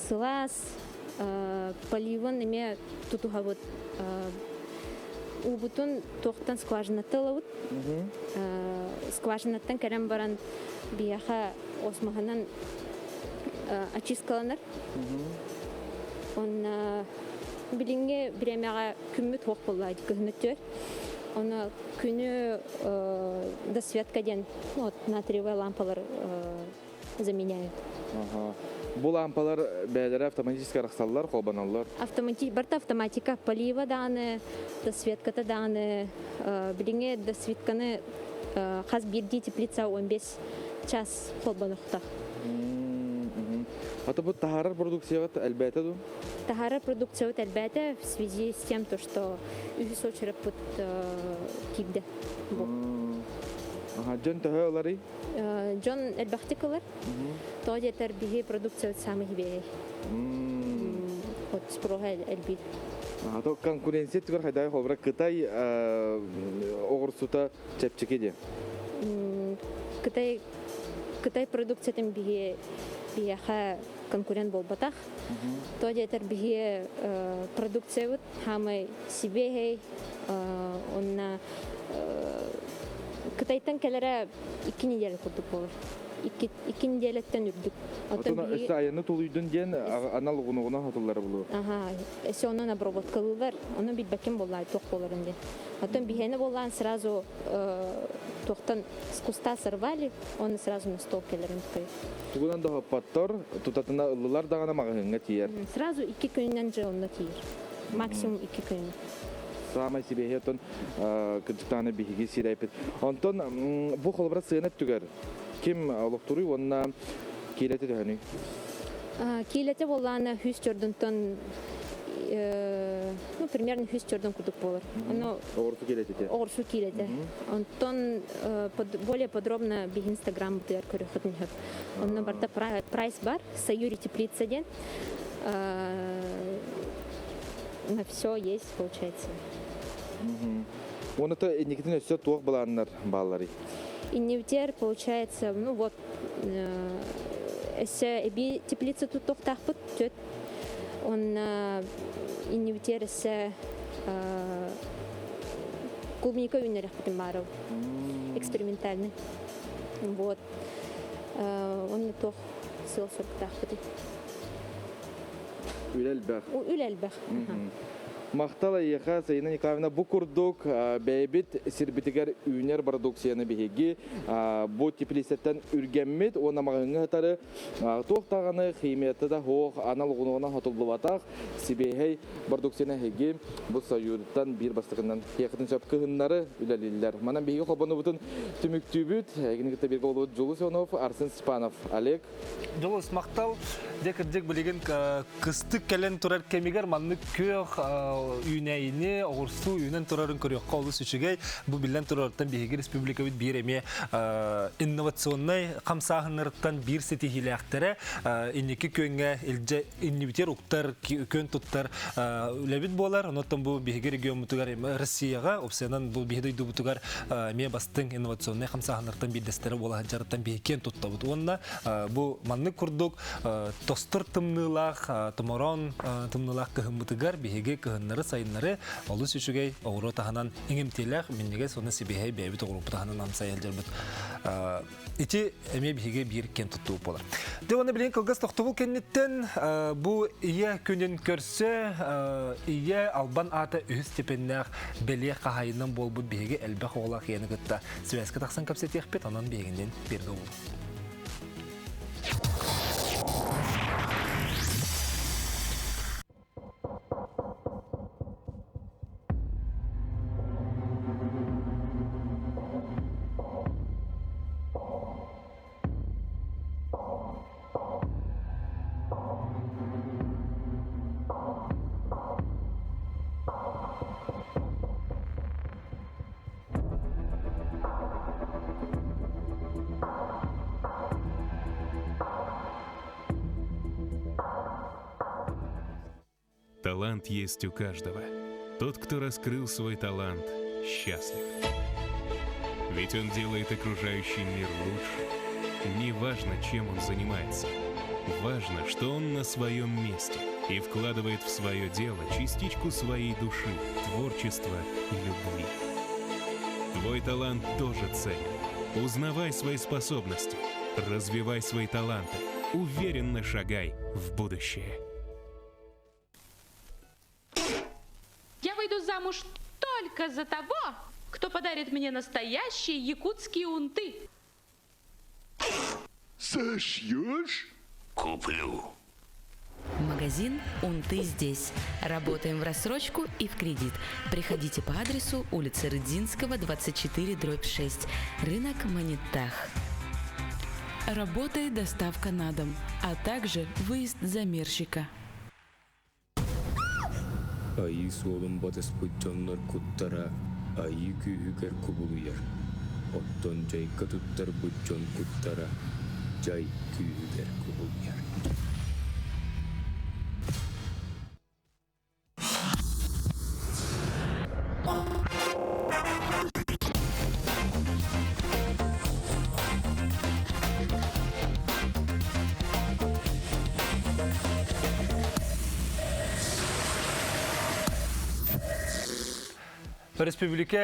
Сылас, поливын неме тутуха вот убутун тоқтан скважинаты лавут. Скважинаттан кәрем баран бияха осмаханан очисткаланар. Он билинге биремега күммүт хок боллайды күнүттөр. Оны күнү досветка ден вот натриевые лампалар заменяют. Ага. Бу лампалар бәйләре автоматически рахсаллар, колбаналар. Барта автоматика полива даны, досветката даны, билинге досветканы хас бирди теплица 15 час колбаныкта. Ата бу тахарар продукциягат әлбәттә ду. Тахарар продукциягат әлбәттә в связи с тем, что үһүс очрап бут кибде. Ага, жон тахалары. Жон элбахтикалар. То детер биһи продукция самый бей. Вот спрога элбит. Ага, то конкуренция түгәр хайдай хобра Кытай огырсута чепчекеде. Кытай продукциятын биһи бияха конкурент болбатах. То детер биһи продукция вот хамай себе онна Кытайдан келере 2 неделя курдук болор. 2 неделяттан үрдүк. Атына эсайны тулуйдун ден аналогуна хатылары болор. Ага, эсе онун обработкалылар, онун билбекем боллай ток болорун ден. Атан бихене боллан сразу токтан с куста сорвали, он сразу на стол келерин кой. Тугунан да паттор, тутатына ыллар дагана магынга тиер. Сразу 2 күннен жылына тиер. Максимум 2 күн. Самай себе хетон кыттаны биһиги сирайпет. Онтон бу холбара сыйнат түгәр. Ким алыктырый онна килете дәһәни. Килете болланы 100 жордунтон ну примерно 100 жордун кудук болор. Оно орсу килете. Орсу килете. Онтон более подробно би Instagram дер көрөтүн хат. Онна барда прайс бар, Саюри теплица ден. На все есть, получается. Он это никогда не все тух баланнар баллари. Инневтер получается, ну вот, если эби теплица тут тохтахпут, тет, он инневтер с клубника юнерах потом баров, экспериментальный. Вот. он тох сыл сұрқтақ Үлелбәқ. Үлелбәқ. Мақтала еқа Сайына Николаевна бұ күрдік бәйбет сірбітігер үйнер продукцияны бігеге бұ теплесеттен үргенмет, оны мағыңы ғытары тоқтағаны қиметі да хоқ аналығынығына ғатылды батақ себейхей продукцияны хеге бұ сайырыттан бір бастығынан еқітін сөп кығынлары үлелелер. Манан бігеге қолбаны бұтын түміктүбіт, әгінігітті бергі олуыт Жолу Сионов, Арсен Спанов. Олег? Жолус мақтал, дек білеген кыстық кәлен тұрар кемегер манны көк үйнәйіне, оғырсу үйнен тұрарын көріққа олыс үшігей. Бұл білден тұрарыттан бейгі республика бит бір әме инновационный қамсағынырыттан бір сеті хилі әқтері. Иннекі көнге иннибитер ұқтар, көн тұттар үләбіт болар. Оныттан бұл бейгі регион мұтығар Россияға, опсиянан бұл бейгі дөйді бұтығар ме бастың инновационный қамсағынырыттан бір болаған жарыттан бейкен тұтта бұд. Онына бұл манны күрдік тостыр тымнылақ, тыморон тымнылақ кығын бұтығар бейгі кығын сайынлары олыс үшігей оғыру тағынан еңемтелек меннеге соны себейхей бәйбіт оғыру тағынан амсай әлдербіт. Ити әме бейге бір кен тұттуы болар. Деваны білен қылғыз тоқтығыл кеннеттен бұл ие күнін көрсе, ие албан аты үз тепеннәқ бәле қағайынан бол бұд бейге әлбәқ оғылақ ені күтті. Сөйәскі тақсан көпсет еқпет, онан бейгінден бергі ол. Талант есть у каждого. Тот, кто раскрыл свой талант, счастлив. Ведь он делает окружающий мир лучше. Неважно, чем он занимается. Важно, что он на своем месте и вкладывает в свое дело частичку своей души, творчества и любви. Твой талант тоже ценен. Узнавай свои способности, развивай свои таланты, уверенно шагай в будущее. Я выйду замуж только за того, кто подарит мне настоящие якутские унты. Сошьешь? Куплю. Магазин «Унты здесь». Работаем в рассрочку и в кредит. Приходите по адресу улица Рыдзинского, 24/6. Рынок Манитах. Работает доставка на дом, а также выезд замерщика. Айы солым батыс бұджанлар күттара, айы күйігер күбілуер. Оттон жайка тұттар бұджан күттара, жай күйігер күбілуер. Республика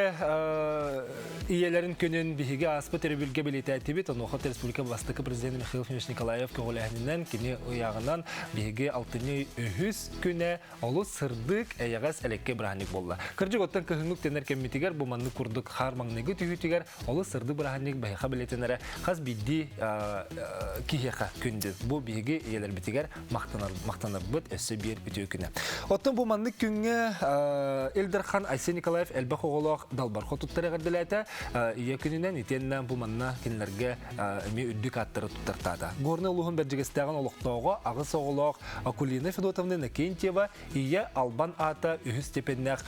иелерин көнен биһиге аспы тербилге билетәтибит, онохот республика бастыкы президенты Михаил Фимович Николаев көңөләһеннән кини уягынан биһиге алтыны үһүс көне олу сырдык әягас элекке браһаник болла. Кырҗык оттан кыһынлык тенер кеммитигер бу манны курдык хармаңныгы түһүтигер олу сырды браһаник бәйха билетенере хас бидди киһеха күндү. Бу биһиге иелер битигер мактанар бит өсө бир бүтү көне. Оттан бу манны күнгө Элдерхан Айсен Николаев Элбах оголох далбархо туттарыгар диләтә, якыннан итеннән бу манна кинләргә ми үддик аттыры туттыртада. Горны улуһын бәҗигестәгән олохтауга агыс оголох Акулина Федотовна Накентьева ия Албан ата үһү степеннәк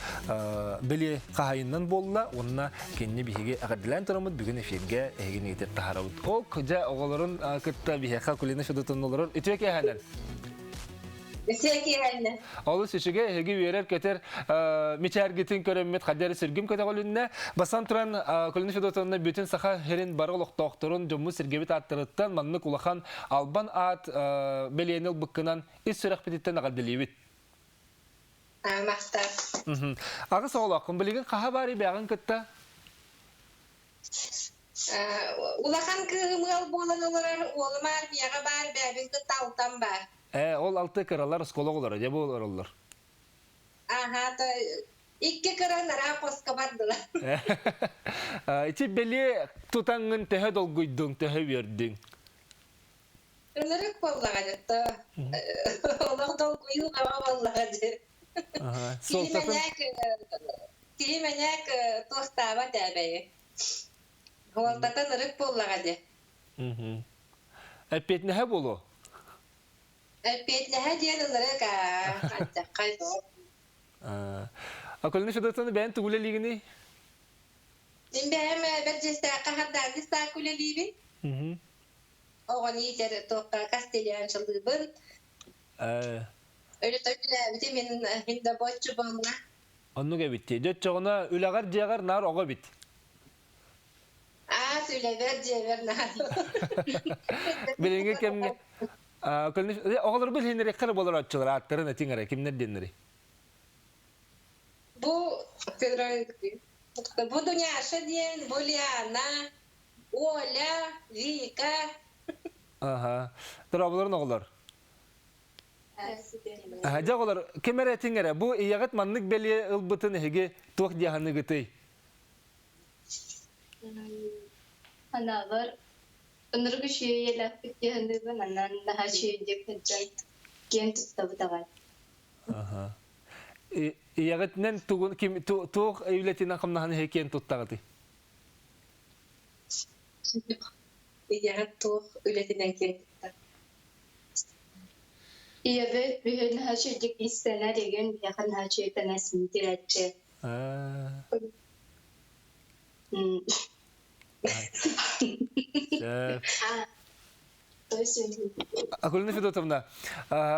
биле каһайыннан болла, онна кенне биһиге агадылан торамыт бүген эфиргә эгин итеп тахарабыт. Ол кыҗа оголорын кытта биһиге Акулина Федотовна олорын итәк яһалар. Олус ишиге хеги верер кетер мичаргитин көрөммет хадер сергим көтөгөлүннө басан туран Акулина Федотовна бүтүн саха херин барылык токторун жомму сергебит аттырыттан манны кулахан Албан ат беленел быккынан ис сөрөкпетиттен агадылыбыт. Мастар. Агы соолакын билген каха бары багын кытта. Улахан кымыл болан олар олымар бияға бар, бәбін күтті алтан бар. Ол алты кыраlar сколог олар, же болар олар. Ага, то икки кыран ара поска бардылар. Ичи беле тутаңын тәһә долгуйдың, тәһә бердиң. Өлөрөк боллага жетті. Олар долгуйу қама боллага жетті. Кименек тостаба тәбәйі. Голтатын ырык боллага жетті. Әппетнәһә болу? Әппетнәһә дейін ырык қайды. Акылны шыдатсаны бәйін түгілі лигіні? Мен бәйім бір жесті қағардағы сақ күлі лейбін. Оған етер тоққа кастелиян шылдыбын. Өлі тойбілі әбіті мен хинда бойчы болына. Онны кәбітті. Дөт жоғына үләғар жеғар нар оға біт. Үләғар жеғар нар. Білінгі кәмге... Оғалар бұл хенері қыр болар атчылар, аттарын әтің әрі, кімдер денері? Бұл Дуняша ден, бұл Яна, Оля, Вика. Тұра бұларын оғалар? Жа оғалар, кемер әтің әрі, бұл иягат маннық бәлі ұлбытын әге тоқ дияғаны ғытай? Анағыр, ұнырғы шүйе еләк дияғаны маннан daha шүйедек әджай кен тұтта бұтағай. Иягатнен тоқ әулетінен қымнағаны кен тұттағыды? Иягат тоқ әулетінен кен тұттағыды. Иябет бүйін хашедек истәнә деген яқын хашеден әсін дирәтче. Акулина Федотовна,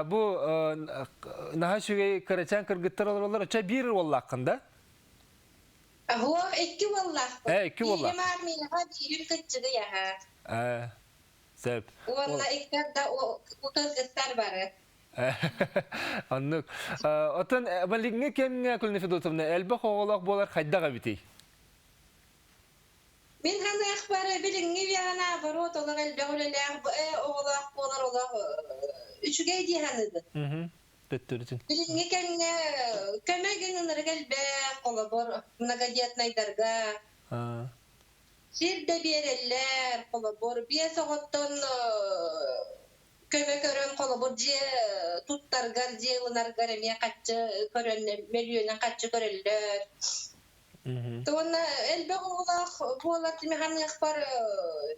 бұл наға шүгей карачан кыргыттар олар оча бір оллаққында? Оқ, екі оллаққы. Екі оллақ. Бейім армияға бейін күтчігі яға. Сәп. Олла иктарда кыргыттар бары. Аннық. Отын, балигіңе кеміне Акулина Федотовна, әлбі қоғылақ болар қайдаға бітей? Мен ханы ақбары біліңге вяғана барот олар әлбі оғылақ болар олар үшіге дейханыды. Біліңге кәміне көмәген ұныры әлбі қолы бар многодетнайдарға. Жерді берелер қолы бар. Бес оғыттың көмек өрін қолы бар же тұттарғар, же ұлынарғар әме қатшы көрін, мөліөнен қатшы көрелер. Тоғына әлбі оғылақ болар демеғаны ақпар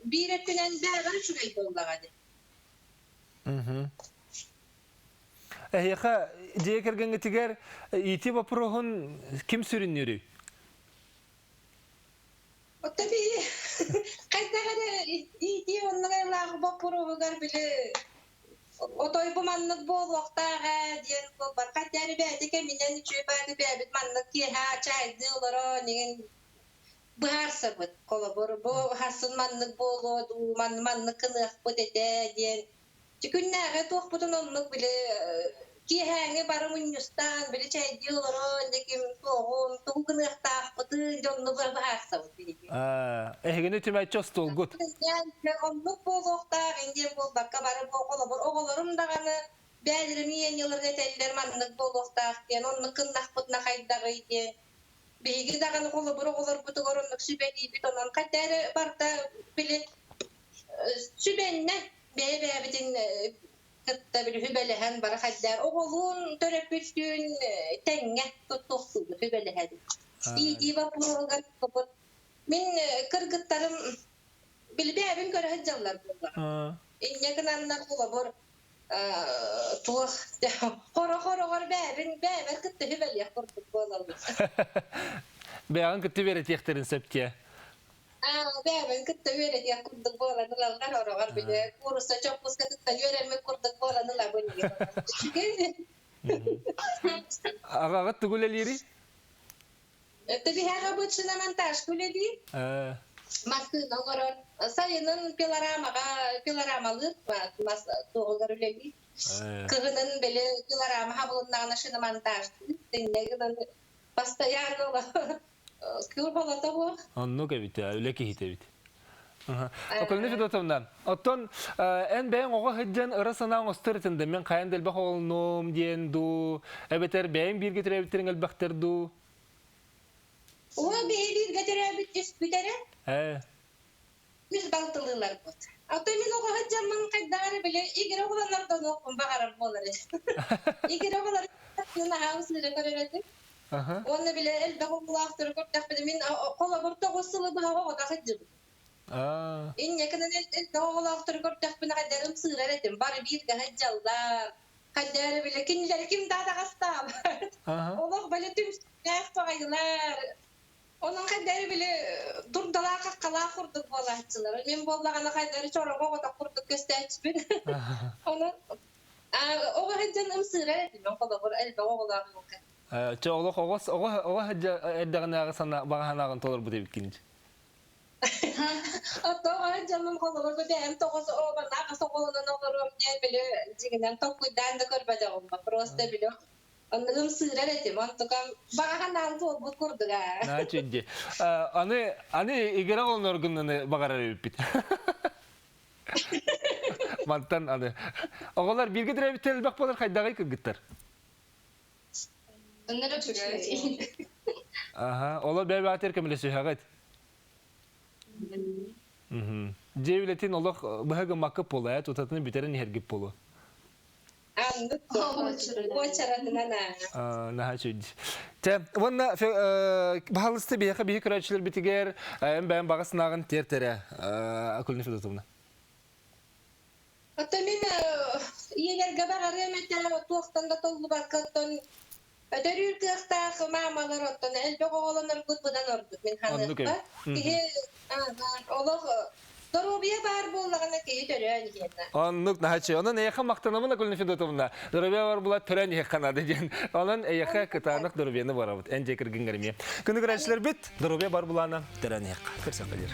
бір әппенен бәғар жүгей болағады. Әйеқа, жеге кергенге тегер, ити бапырығын кім сүріннері? Оттаби, қайдағады ити оныңайлағы бапырығығар білі отой bu manlık bolluqtağa diyen var. Katları bәді кәмінен üçü bәді bәбіт manlık keha çaydı olara negen bağırsa bud. Kola boru bu hasın manlık bolu, manlık kınıq bud ede diyen. Çünkünnağı toq budun onluk bile kehanı barı Munyustan bile çaydı olara negen toğun, toğun kınıqtağ budun jonlu bağırsa bud. Ehgeni tümay çok stolgut. Onluk bolluqtağa ingen bol bakka barı boğula bor. Oğullarım dağını bәлірім ен елірге тәлілер маннық болуқтақ ден, онны кыннақ бұтына қайдағы ден. Бейгі дағаны қолы бұр оғылар бұты ғорынлық сүбәді бит онан қаттәрі барда білі сүбәнне бәбітін кытта білі хүбәліған бары қаддар. Оғылын төріп бүттін тәңе тұттуқсылды хүбәліғады. Бейді бапыр оғылар бұр. Мен кыргыттарым білі бәбін көрі хыджалар бұлдар. Иннегін аннар қолы бұр. Tuğ, horo bäber kıttı hübeliye kurduk boğalarımız. Bäğen kıttı veret yekterin septiye. Bäber kıttı veret yek kurduk boğalarımız. Horo bile. Kurusa çok kıska kıttı yörelme kurduk boğalarımız. Ağa kıttı güleliri? Tabi her bıçına montaj güleli. Maskına goran. Sayının pilaramalı toğulgar üleli. Kığının böyle pilarama habılından aşını montaj. Dinleğinin basta yargıla. Kür balata bu. Anlık evet ya, öyle ki hit evet. Околны Федотовна, оттон en бәйін оға хыджан ыры санаң остыр тінді. Мен қайын дәлбақ олыным дейін ду, әбетер бәйін бірге түрәбіттерін әлбәқтер ду. Оға бәйін бірге түрәбіттес бүтәрі? Біз балтылылар бұд. Аты мен оға хыджанның қайдары біле, егер оғыланардан оқым бағарар болар. Егер оғылар хауысылары көререді. Оны біле әлбәқ оғылақтыры көрдәқ біле, мен қола бұрта қосылы бұға оға хыджым. İnne kadar doğalakları gördük bana kadarım sığır ettim. Bari bir daha jallar. Kadar bile kinler kim daha da hasta. Allah böyle tüm yaptılar. Onun kadar bile durdular kakala kurduk vallahiçiler. Men bollagana kadar çorağa da kurduk gösterçbin. Onu o haccanım sığır ettim. Ben kolabor elde oğlan. Çoğuluk oğa hacca eddeğine sana bağhanağın tolur bu tebik kinci. Hatta canım kolları da hem tokusu o bana kasa kolundan olurum diye bile ciğinden tokuydan da görmedi olma. Proste bile. Anladım sığırar ettim. Antıkam bağhanağın bu kurduk ha. Ne çünkü. Anı igere olun orgunluğunu bağırar öpüp. Mantan anı. Oğullar bir gider bir telbak bolur kaydağı kırgıtlar. Onları çürüyor. Oğlar bebe ater kemile sühağıt. Cevletin olaq bıhağı makıp olaya tutatını biterin hergip bolu. Anladım. O çaradına ne? Naha çöydü. Vonna bahalısты beyaka beyik rayçılar bitiger ben bağı sınağın ter-tere akulini Fedotovna. Hatta men iyelerge bağarım etler tuğtan da tollu bakattan ödürür kıhtaq mamalar ottan elbek oğlanlar gutbudan orduk men hanıqta. Allah Dorobiya bar bollagana keyi törön yena. Anlık nahaçı. Onun eyaka maqtanamın akulini Fedotovna. Dorobiya var bulat törön yekana dejen. Onun eyaka kıtanıq Dorobiyani barabıt. En jekir gingirmiye. Kını güreşler bit. Dorobiya bar bulana törön yeka. Kırsak edir.